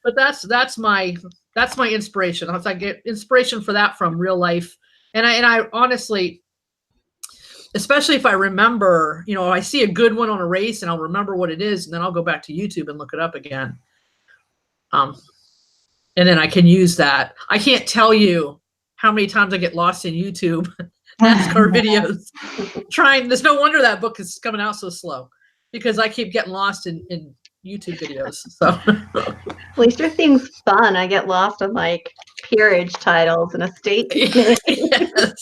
But that's my inspiration. I get inspiration for that from real life. And I honestly, especially if I remember, I see a good one on a race and I'll remember what it is, and then I'll go back to YouTube and look it up again. And then I can use that. I can't tell you how many times I get lost in YouTube NASCAR videos trying. There's no wonder that book is coming out so slow. because I keep getting lost in YouTube videos. So At least your thing's fun. I get lost on like peerage titles and estate names. yes.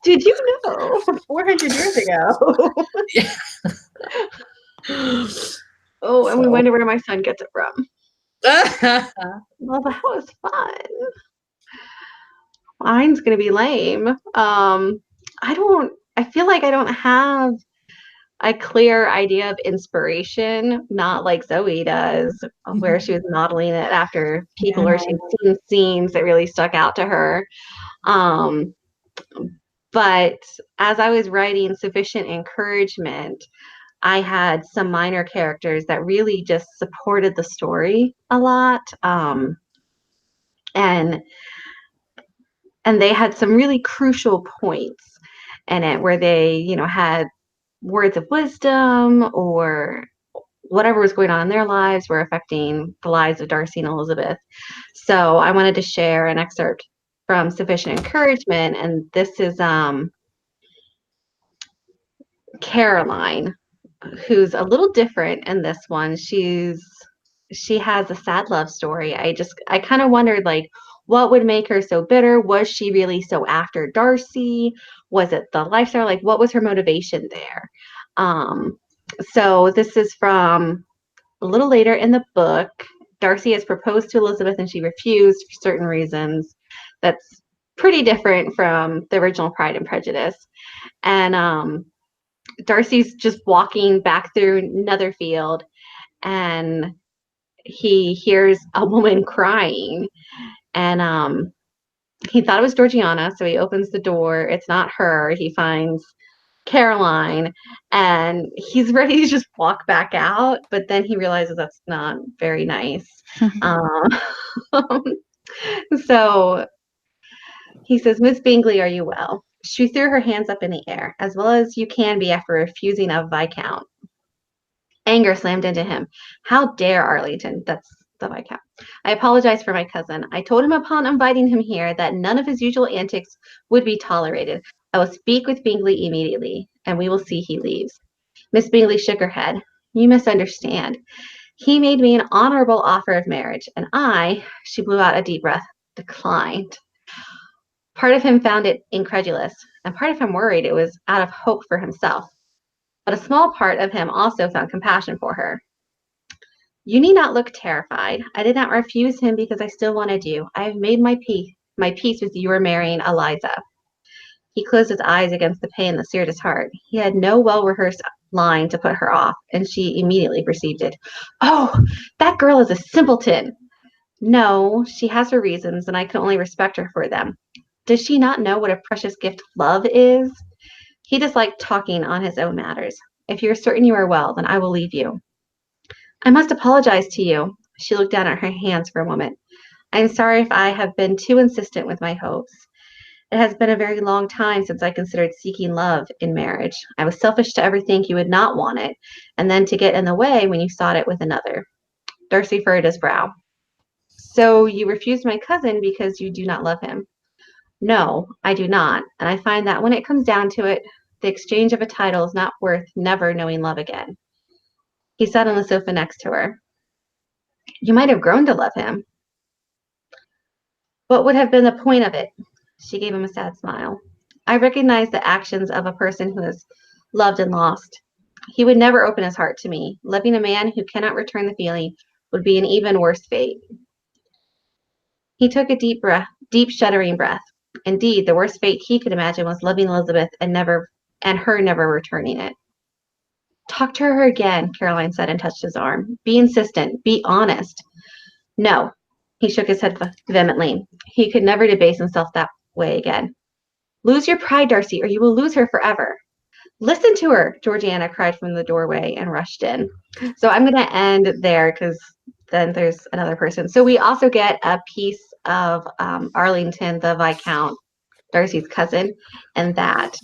Did you know 400 years ago? Yeah. Oh, and we So. wonder where my son gets it from. Well, that was fun. Mine's gonna be lame. I feel like I don't have a clear idea of inspiration, not like Zoe does, where she was modeling it after people or she'd seen scenes that really stuck out to her. But as I was writing Sufficient Encouragement, I had some minor characters that really just supported the story a lot. And they had some really crucial points in it where they, had words of wisdom or whatever was going on in their lives were affecting the lives of Darcy and Elizabeth. So I wanted to share an excerpt from Sufficient Encouragement, and this is Caroline, who's a little different in this one. She has a sad love story. I kind of wondered, like, what would make her so bitter? Was she really so after Darcy? Was it the lifestyle? Like, what was her motivation there? So this is from a little later in the book. Darcy has proposed to Elizabeth and she refused for certain reasons. That's pretty different from the original Pride and Prejudice. And Darcy's just walking back through Netherfield and he hears a woman crying, and he thought it was Georgiana, so he opens the door. It's not her. He finds Caroline, and he's ready to just walk back out, but then he realizes that's not very nice. So he says, "Miss Bingley, are you well?" She threw her hands up in the air. "As well as you can be after refusing a Viscount." Anger slammed into him. "How dare Arlington?" That's the Viscount. "I apologize for my cousin. I told him upon inviting him here that none of his usual antics would be tolerated. I will speak with Bingley immediately, and we will see he leaves." Miss Bingley shook her head. "You misunderstand. He made me an honorable offer of marriage, and she blew out a deep breath, declined. Part of him found it incredulous, and part of him worried it was out of hope for himself. But a small part of him also found compassion for her. You need not look terrified. I did not refuse him because I still wanted you. I have made my peace with your marrying Eliza." He closed his eyes against the pain that seared his heart. He had no well-rehearsed line to put her off, and she immediately perceived it. "Oh, that girl is a simpleton." "No, she has her reasons, and I can only respect her for them. Does she not know what a precious gift love is?" He disliked talking on his own matters. "If you are certain you are well, then I will leave you." "I must apologize to you." She looked down at her hands for a moment. "I am sorry if I have been too insistent with my hopes. It has been a very long time since I considered seeking love in marriage. I was selfish to ever think you would not want it, and then to get in the way when you sought it with another." Darcy furrowed his brow. "So you refused my cousin because you do not love him?" "No, I do not, and I find that when it comes down to it, the exchange of a title is not worth never knowing love again." He sat on the sofa next to her. "You might have grown to love him." "What would have been the point of it?" She gave him a sad smile. "I recognize the actions of a person who has loved and lost. He would never open his heart to me. Loving a man who cannot return the feeling would be an even worse fate." He took a deep shuddering breath. Indeed, the worst fate he could imagine was loving Elizabeth and her never returning it. "Talk to her again," Caroline said and touched his arm. "Be insistent. Be honest." "No." He shook his head vehemently. He could never debase himself that way again. "Lose your pride, Darcy, or you will lose her forever." "Listen to her," Georgiana cried from the doorway and rushed in. So I'm going to end there because then there's another person. So we also get a piece of Arlington, the Viscount, Darcy's cousin, and that.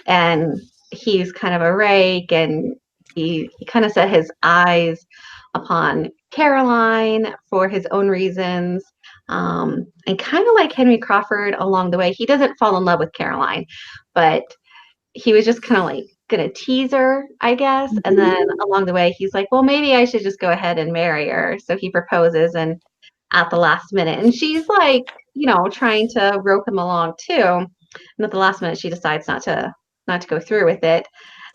And he's kind of a rake, and he kind of set his eyes upon Caroline for his own reasons. And kind of like Henry Crawford along the way, he doesn't fall in love with Caroline, but he was just kind of like gonna tease her, I guess. And then along the way, he's like, well, maybe I should just go ahead and marry her. So he proposes, and at the last minute, and she's like, trying to rope him along too. And at the last minute, she decides not to go through with it,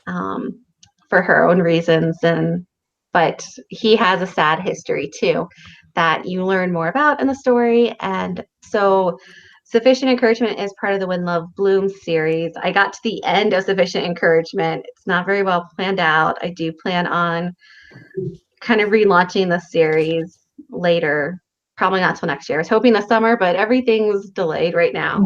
for her own reasons. But he has a sad history too that you learn more about in the story. And so Sufficient Encouragement is part of the When Love Blooms series. I got to the end of Sufficient Encouragement. It's not very well planned out. I do plan on kind of relaunching the series later, probably not till next year. I was hoping this summer, but everything's delayed right now.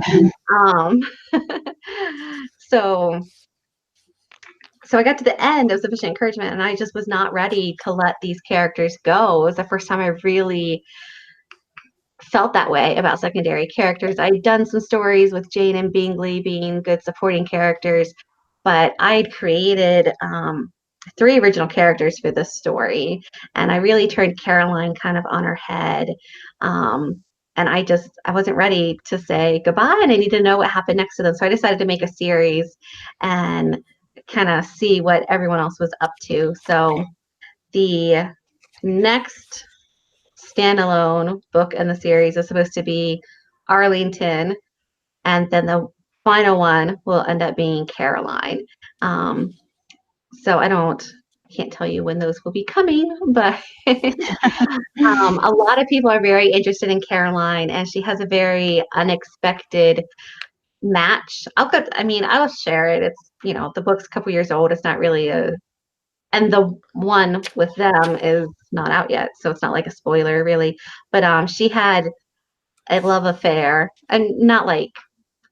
So I got to the end of Sufficient Encouragement, and I just was not ready to let these characters go. It was the first time I really felt that way about secondary characters. I'd done some stories with Jane and Bingley being good supporting characters, but I'd created 3 original characters for this story, and I really turned Caroline kind of on her head. And I wasn't ready to say goodbye, and I need to know what happened next to them. So I decided to make a series and kind of see what everyone else was up to. So the next standalone book in the series is supposed to be Arlington, and then the final one will end up being Caroline. So I can't tell you when those will be coming, but a lot of people are very interested in Caroline, and she has a very unexpected match. I'll share it. It's, the book's a couple years old. It's not really and the one with them is not out yet, so it's not like a spoiler really. But she had a love affair, and not like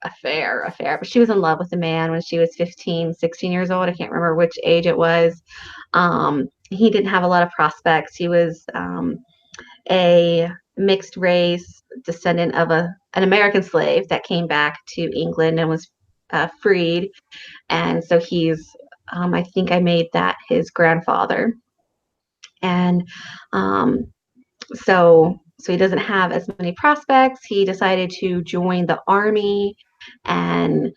affair, but she was in love with a man when she was 15, 16 years old. I can't remember which age it was. He didn't have a lot of prospects. He was a mixed race descendant of an American slave that came back to England and was freed. And so he's, I think I made that his grandfather. And so he doesn't have as many prospects. He decided to join the army, and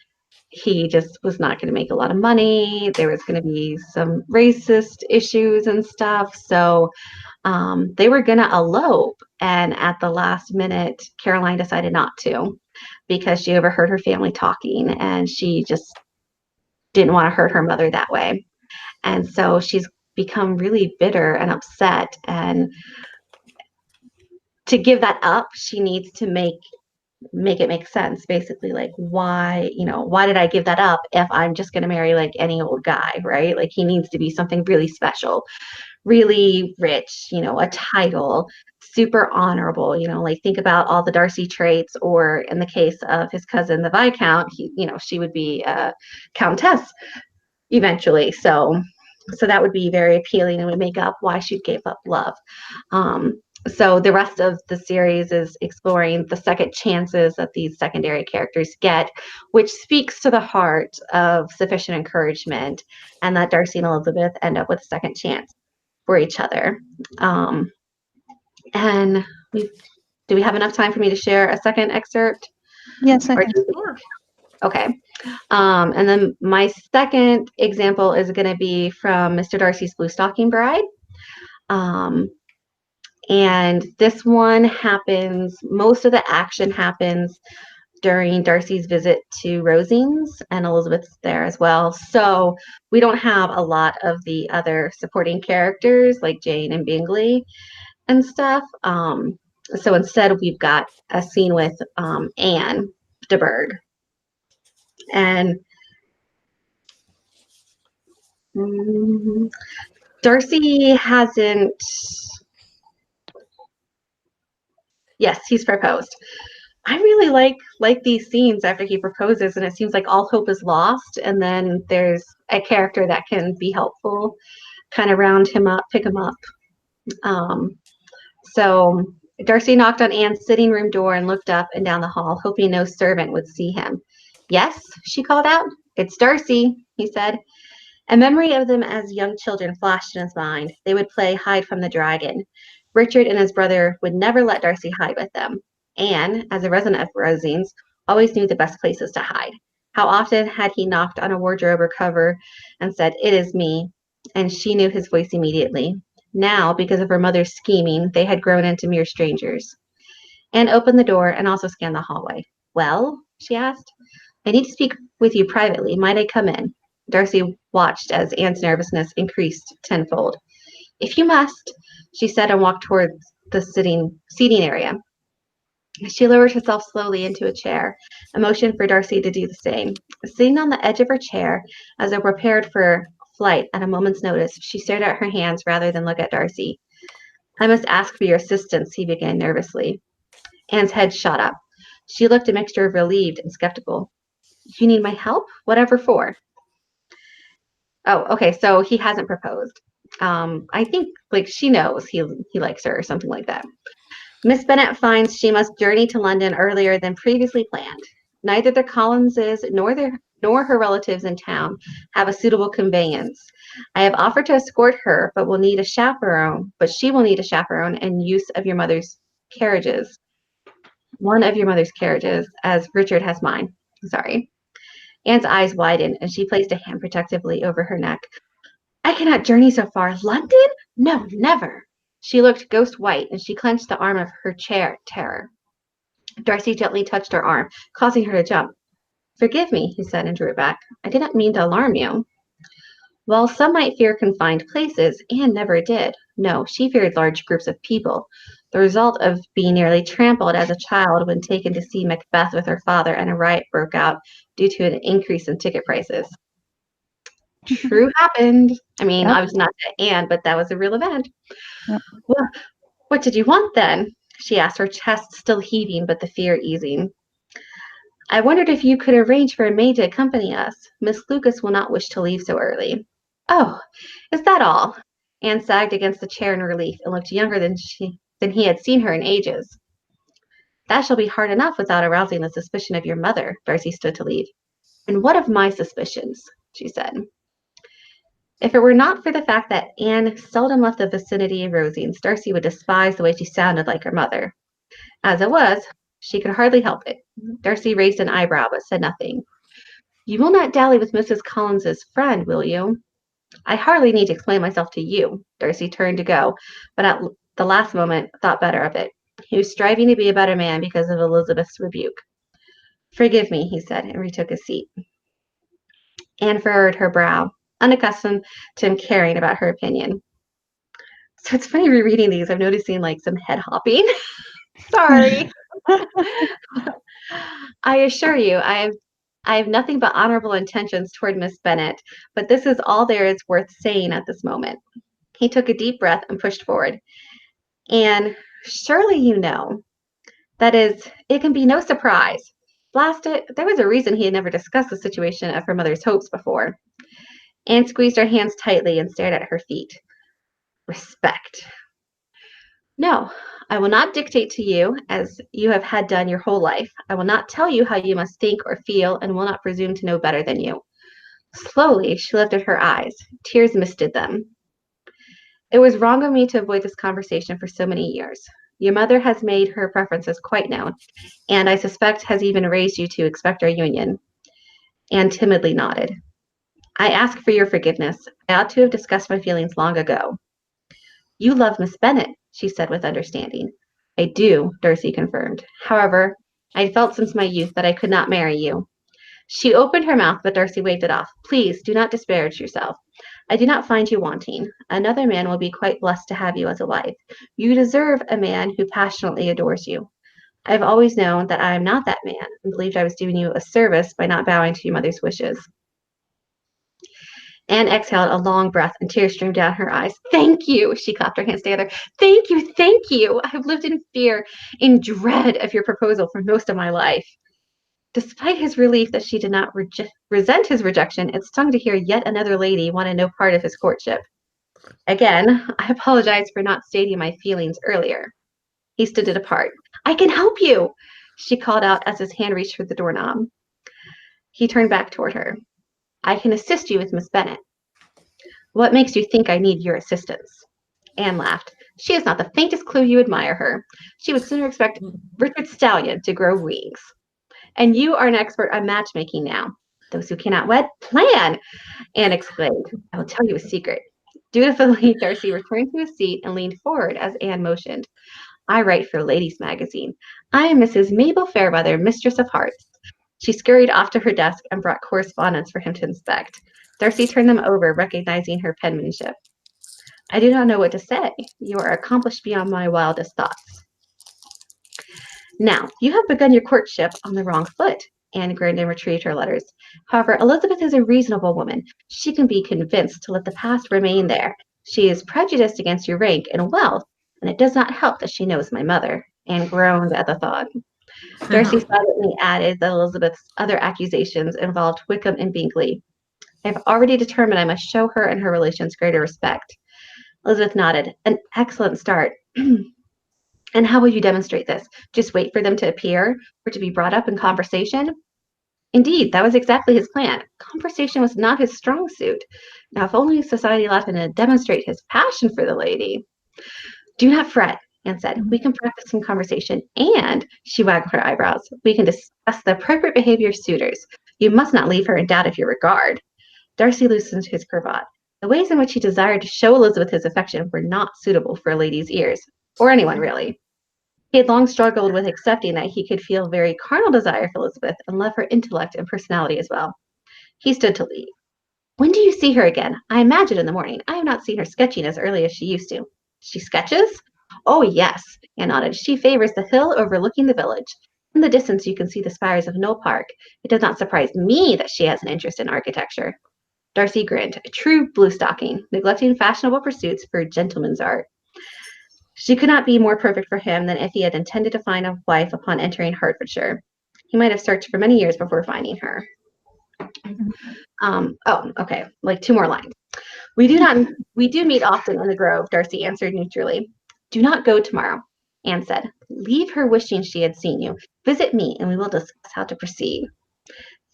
he just was not going to make a lot of money. There was going to be some racist issues and stuff. So they were going to elope. And at the last minute, Caroline decided not to, because she overheard her family talking, and she just didn't want to hurt her mother that way. And so she's become really bitter and upset. And to give that up, she needs to make it make sense, basically. Like, why did I give that up if I'm just going to marry like any old guy, right? Like, he needs to be something really special, really rich, a title, super honorable, like think about all the Darcy traits, or in the case of his cousin, the Viscount, she would be a countess eventually. So that would be very appealing and would make up why she gave up love. So the rest of the series is exploring the second chances that these secondary characters get, which speaks to the heart of Sufficient Encouragement, and that Darcy and Elizabeth end up with a second chance for each other. And do we have enough time for me to share a second excerpt? Yes, I think. Sure. Okay. And then my second example is going to be from Mr. Darcy's Blue Stocking Bride. And this one most of the action happens during Darcy's visit to Rosings, and Elizabeth's there as well. So we don't have a lot of the other supporting characters like Jane and Bingley and stuff. So instead, we've got a scene with Anne de Bourgh. And Darcy hasn't. Yes, he's proposed. I really like these scenes after he proposes, and it seems like all hope is lost, and then there's a character that can be helpful, kind of round him up, pick him up. So Darcy knocked on Anne's sitting room door and looked up and down the hall, hoping no servant would see him. "Yes," she called out. "It's Darcy," he said. A memory of them as young children flashed in his mind. They would play hide from the dragon. Richard and his brother would never let Darcy hide with them. Anne, as a resident of Rosings, always knew the best places to hide. How often had he knocked on a wardrobe or cover and said, "It is me," and she knew his voice immediately. Now, because of her mother's scheming, they had grown into mere strangers. Anne opened the door and also scanned the hallway. "Well?" she asked. "I need to speak with you privately. Might I come in?" Darcy watched as Anne's nervousness increased tenfold. "If you must," she said, and walked towards the seating area. She lowered herself slowly into a chair and motioned for Darcy to do the same. Sitting on the edge of her chair, as though prepared for flight at a moment's notice, she stared at her hands rather than look at Darcy. "I must ask for your assistance," he began nervously. Anne's head shot up. She looked a mixture of relieved and skeptical. "You need my help? Whatever for?" "Oh, okay, so he hasn't proposed. I think like she knows he likes her or something like that. Miss Bennet finds she must journey to London earlier than previously planned. Neither the Collinses nor her relatives in town have a suitable conveyance. I have offered to escort her, but she will need a chaperone and use of your mother's carriages. One of your mother's carriages, as Richard has mine. Sorry." Anne's eyes widened, and she placed a hand protectively over her neck. "I cannot journey so far. London? No, never." She looked ghost white, and she clenched the arm of her chair, terror. Darcy gently touched her arm, causing her to jump. "Forgive me," he said, and drew it back. "I didn't mean to alarm you." While some might fear confined places, Anne never did. No, she feared large groups of people, the result of being nearly trampled as a child when taken to see Macbeth with her father and a riot broke out due to an increase in ticket prices. True happened. I mean, Yep. obviously not to Anne, but that was a real event. Yep. Well, what did you want then? She asked, her chest still heaving, but the fear easing. "I wondered if you could arrange for a maid to accompany us. Miss Lucas will not wish to leave so early." "Oh, is that all?" Anne sagged against the chair in relief and looked younger than he had seen her in ages. "That shall be hard enough without arousing the suspicion of your mother." Darcy stood to leave. "And what of my suspicions?" she said. If it were not for the fact that Anne seldom left the vicinity of Rosings, Darcy would despise the way she sounded like her mother. As it was, she could hardly help it. Darcy raised an eyebrow but said nothing. "You will not dally with Mrs. Collins's friend, will you?" "I hardly need to explain myself to you." Darcy turned to go, but at the last moment thought better of it. He was striving to be a better man because of Elizabeth's rebuke. "Forgive me," he said, and retook his seat. Anne furrowed her brow, unaccustomed to him caring about her opinion. So it's funny rereading these. I'm noticing like some head hopping. Sorry. "I assure you, I have nothing but honorable intentions toward Miss Bennet, but this is all there is worth saying at this moment." He took a deep breath and pushed forward. "And surely you know. That is, it can be no surprise. Blast it, there was a reason he had never discussed the situation of her mother's hopes before." Anne squeezed her hands tightly and stared at her feet. "Respect. No, I will not dictate to you as you have had done your whole life. I will not tell you how you must think or feel, and will not presume to know better than you." Slowly, she lifted her eyes. Tears misted them. "It was wrong of me to avoid this conversation for so many years. Your mother has made her preferences quite known, and I suspect has even raised you to expect our union." Anne timidly nodded. "I ask for your forgiveness. I ought to have discussed my feelings long ago." "You love Miss Bennet," she said with understanding. "I do," Darcy confirmed. "However, I had felt since my youth that I could not marry you." She opened her mouth, but Darcy waved it off. "Please do not disparage yourself. I do not find you wanting. Another man will be quite blessed to have you as a wife. You deserve a man who passionately adores you. I have always known that I am not that man, and believed I was doing you a service by not bowing to your mother's wishes." Anne exhaled a long breath, and tears streamed down her eyes. "Thank you!" She clapped her hands together. "Thank you, thank you! I have lived in fear, in dread of your proposal for most of my life." Despite his relief that she did not resent his rejection, it stung to hear yet another lady wanted no part of his courtship. "Again, I apologize for not stating my feelings earlier." He stood to depart. "I can help you!" she called out as his hand reached for the doorknob. He turned back toward her. "I can assist you with Miss Bennet." "What makes you think I need your assistance?" Anne laughed. "She has not the faintest clue you admire her. She would sooner expect Richard Stallion to grow wings. And you are an expert on matchmaking now. Those who cannot wed, plan, Anne exclaimed. I will tell you a secret. Dutifully, Darcy returned to his seat and leaned forward as Anne motioned. I write for Ladies' Magazine. I am Mrs. Mabel Fairweather, Mistress of Hearts. She scurried off to her desk and brought correspondence for him to inspect. Darcy turned them over, recognizing her penmanship. I do not know what to say. You are accomplished beyond my wildest thoughts. Now, you have begun your courtship on the wrong foot. Anne grinned and retrieved her letters. However, Elizabeth is a reasonable woman. She can be convinced to let the past remain there. She is prejudiced against your rank and wealth, and it does not help that she knows my mother. Anne groaned at the thought. Darcy silently added that Elizabeth's other accusations involved Wickham and Bingley. I have already determined I must show her and her relations greater respect. Elizabeth nodded. An excellent start. And how will you demonstrate this? Just wait for them to appear or to be brought up in conversation? Indeed, that was exactly his plan. Conversation was not his strong suit. Now, if only society allowed him to demonstrate his passion for the lady. Do not fret, Anne said. We can practice some conversation, and, she wagged her eyebrows, we can discuss the appropriate behavior of suitors. You must not leave her in doubt of your regard. Darcy loosened his cravat. The ways in which he desired to show Elizabeth his affection were not suitable for a lady's ears, or anyone really. He had long struggled with accepting that he could feel very carnal desire for Elizabeth and love her intellect and personality as well. He stood to leave. When do you see her again? I imagine in the morning. I have not seen her sketching as early as she used to. She sketches? Oh, yes, Anne nodded. She favors the hill overlooking the village. In the distance, you can see the spires of Knoll Park. It does not surprise me that she has an interest in architecture. Darcy grinned. A true bluestocking, neglecting fashionable pursuits for gentleman's art. She could not be more perfect for him than if he had intended to find a wife upon entering Hertfordshire. He might have searched for many years before finding her. Okay, like 2 more lines. We do meet often in the grove, Darcy answered neutrally. Do not go tomorrow, Anne said. Leave her wishing she had seen you. Visit me, and we will discuss how to proceed.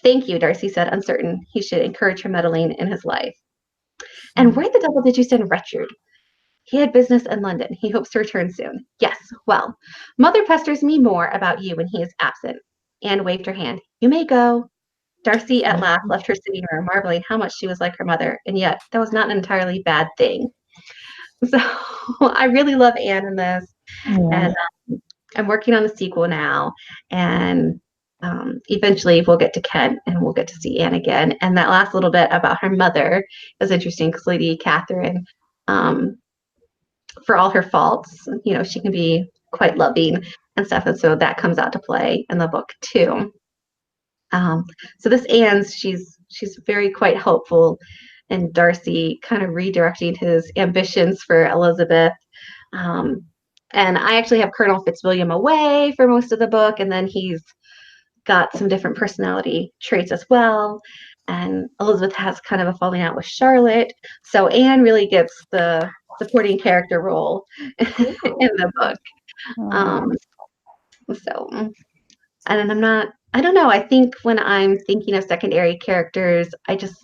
Thank you, Darcy said, uncertain he should encourage her meddling in his life. And where the devil did you send Richard? He had business in London. He hopes to return soon. Yes, well, Mother pesters me more about you when he is absent. Anne waved her hand. You may go. Darcy at last left her sitting room, marveling how much she was like her mother, and yet that was not an entirely bad thing. So I really love Anne in this, and I'm working on the sequel now, and eventually we'll get to Kent and we'll get to see Anne again. And that last little bit about her mother was interesting because Lady Catherine, for all her faults, you know, she can be quite loving and stuff, and so that comes out to play in the book too. So this Anne, she's very quite helpful, and Darcy kind of redirecting his ambitions for Elizabeth. And I actually have Colonel Fitzwilliam away for most of the book, and then he's got some different personality traits as well. And Elizabeth has kind of a falling out with Charlotte. So Anne really gets the supporting character role in the book. And I don't know. I think when I'm thinking of secondary characters, I just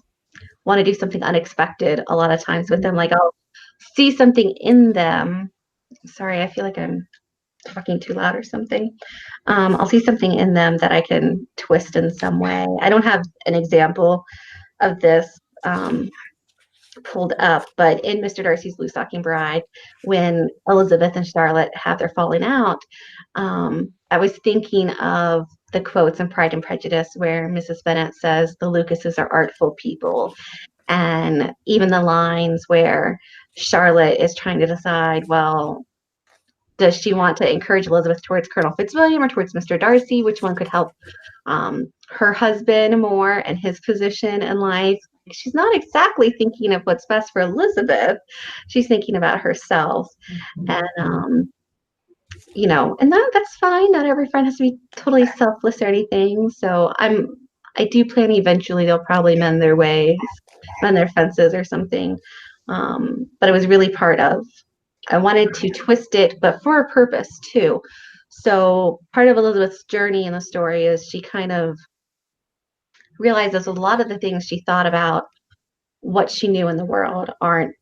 want to do something unexpected a lot of times with them. Like I'll see something in them. Sorry, I feel like I'm talking too loud or something. I'll see something in them that I can twist in some way. I don't have an example of this pulled up, but in Mr. Darcy's Blue Stocking Bride, when Elizabeth and Charlotte have their falling out, I was thinking of the quotes in Pride and Prejudice where Mrs. Bennet says the Lucases are artful people, and even the lines where Charlotte is trying to decide, well, does she want to encourage Elizabeth towards Colonel Fitzwilliam or towards Mr. Darcy? Which one could help her husband more and his position in life? She's not exactly thinking of what's best for Elizabeth. She's thinking about herself. And, you know, and that's fine. Not every friend has to be totally selfless or anything. So I do plan eventually they'll probably mend their ways, mend their fences or something. But it was really part of, I wanted to twist it, but for a purpose too. So part of Elizabeth's journey in the story is she kind of realizes a lot of the things she thought about what she knew in the world aren't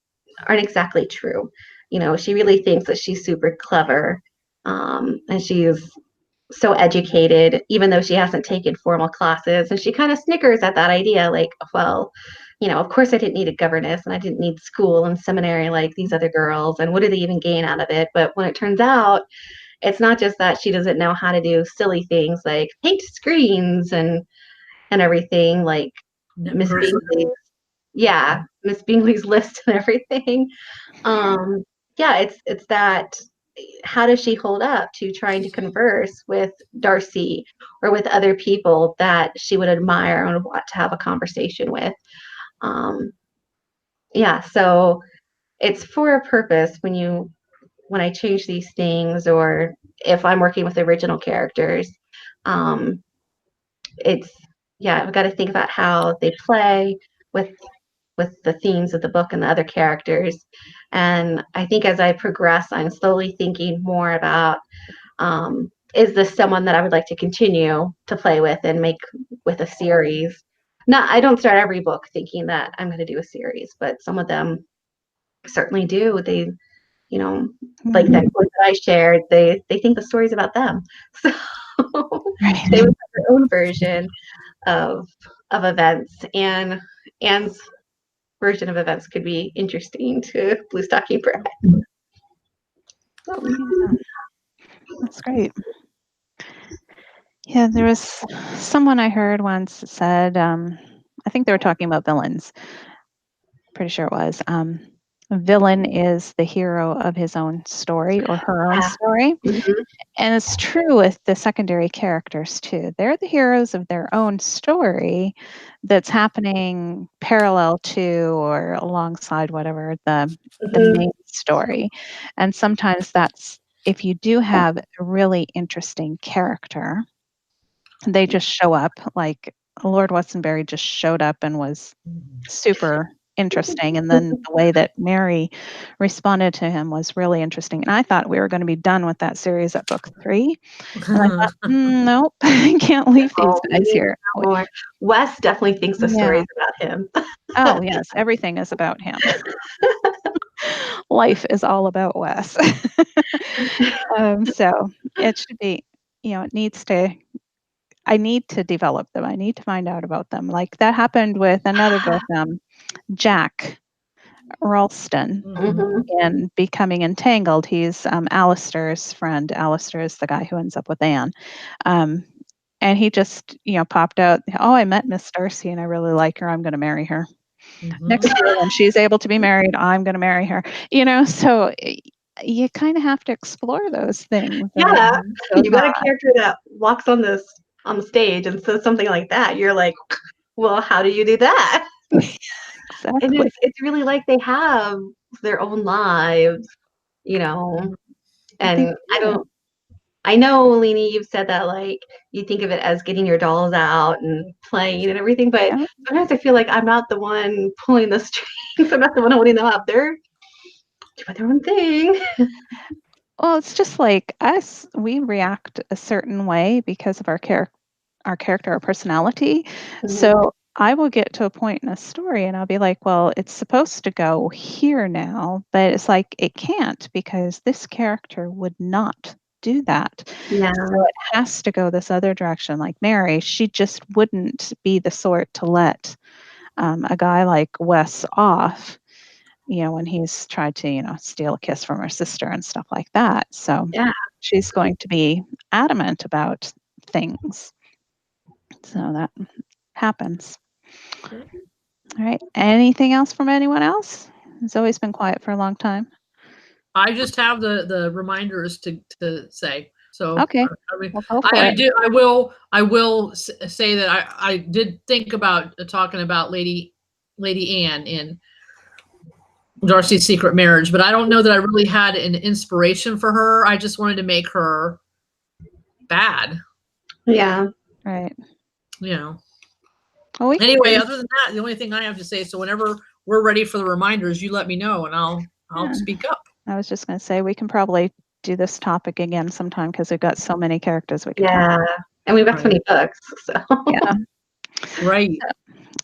exactly true. You know, she really thinks that she's super clever, and she's so educated, even though she hasn't taken formal classes. And she kind of snickers at that idea, like, well, of course I didn't need a governess and I didn't need school and seminary like these other girls. And what do they even gain out of it? But when it turns out, it's not just that she doesn't know how to do silly things like paint screens and everything, like Miss Bingley's, Miss Bingley's list and everything. Yeah, it's that, how does she hold up to trying to converse with Darcy or with other people that she would admire and want to have a conversation with? So it's for a purpose when I change these things, or if I'm working with original characters. It's I've got to think about how they play with the themes of the book and the other characters. And I think as I progress, I'm slowly thinking more about, is this someone that I would like to continue to play with and make with a series? I don't start every book thinking that I'm going to do a series, but some of them certainly do. They, like that quote that I shared, they think the story's about them. So they would have their own version of events, and Anne's version of events could be interesting to Blue Stocking Bride. That's great. Yeah, there was someone I heard once said, I think they were talking about villains. Pretty sure it was. A villain is the hero of his own story or her own story. Mm-hmm. And it's true with the secondary characters too. They're the heroes of their own story that's happening parallel to or alongside whatever the main story. And sometimes that's, if you do have a really interesting character, they just show up, like Lord Westonbury just showed up and was super interesting. And then the way that Mary responded to him was really interesting. And I thought we were going to be done with that series at book 3. And I thought, nope, I can't leave these guys here. Wes definitely thinks the story's about him. Oh, yes, everything is about him. Life is all about Wes. So it should be, it needs to, I need to develop them. I need to find out about them. Like that happened with another book, Jack Ralston, in Becoming Entangled. He's Alistair's friend. Alistair is the guy who ends up with Anne. And he just, popped out, oh, I met Miss Darcy and I really like her. I'm going to marry her. Next year when she's able to be married, I'm going to marry her. So you kind of have to explore those things. Yeah, you got a character that walks on the stage and says something like that. You're like, well, how do you do that? Exactly. And it's really like they have their own lives, and I know, Leenie, you've said that like you think of it as getting your dolls out and playing and everything, but sometimes I feel like I'm not the one pulling the strings. I'm not the one holding them up. They're doing their own thing. Well, it's just like us. We react a certain way because of our character, our personality. So I will get to a point in a story and I'll be like, well, it's supposed to go here now, but it's like it can't because this character would not do that. Yeah. So it has to go this other direction. Like Mary, she just wouldn't be the sort to let a guy like Wes off, when he's tried to, steal a kiss from her sister and stuff like that. So she's going to be adamant about things. So that happens. All right. Anything else from anyone else? It's always been quiet for a long time. I just have the reminders to say. So okay, I will say that I did think about talking about Lady Anne in Darcy's Secret Marriage, but I don't know that I really had an inspiration for her. I just wanted to make her bad. Yeah. Right. Well, anyway, other than that, the only thing I have to say, so whenever we're ready for the reminders, you let me know and I'll speak up. I was just going to say we can probably do this topic again sometime because we've got so many characters we can and we've got so many books. So right.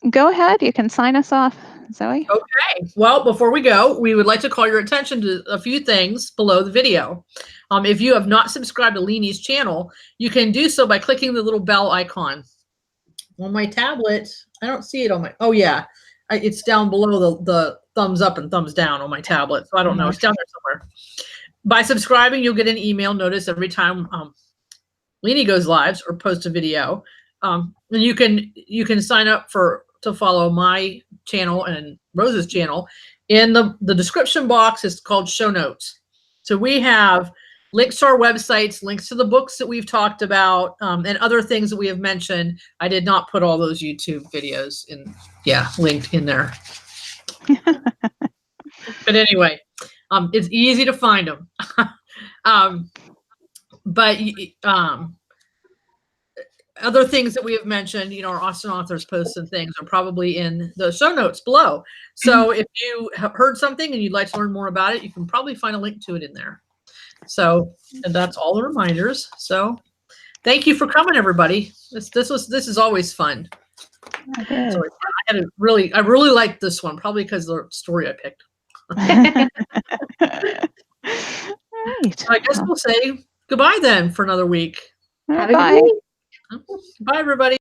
go ahead. You can sign us off, Zoe. Okay. Well, before we go, we would like to call your attention to a few things below the video. If you have not subscribed to Leenie's channel, you can do so by clicking the little bell icon. On my tablet, I don't see it on my, oh yeah, it's down below the thumbs up and thumbs down on my tablet. So I don't know, it's down there somewhere. By subscribing, you'll get an email notice every time Leenie goes live or posts a video. And you can sign up to follow my channel and Rose's channel. In the description box is called show notes. So we have links to our websites, links to the books that we've talked about, and other things that we have mentioned. I did not put all those YouTube videos linked in there. But anyway, it's easy to find them. But other things that we have mentioned, our Austin authors posts and things are probably in the show notes below. So if you have heard something and you'd like to learn more about it, you can probably find a link to it in there. So, and that's all the reminders. So thank you for coming, everybody. This is always fun. So I really liked this one, probably because of the story I picked. Right. So I guess we'll say goodbye then for another week. Have a good week. Bye, everybody.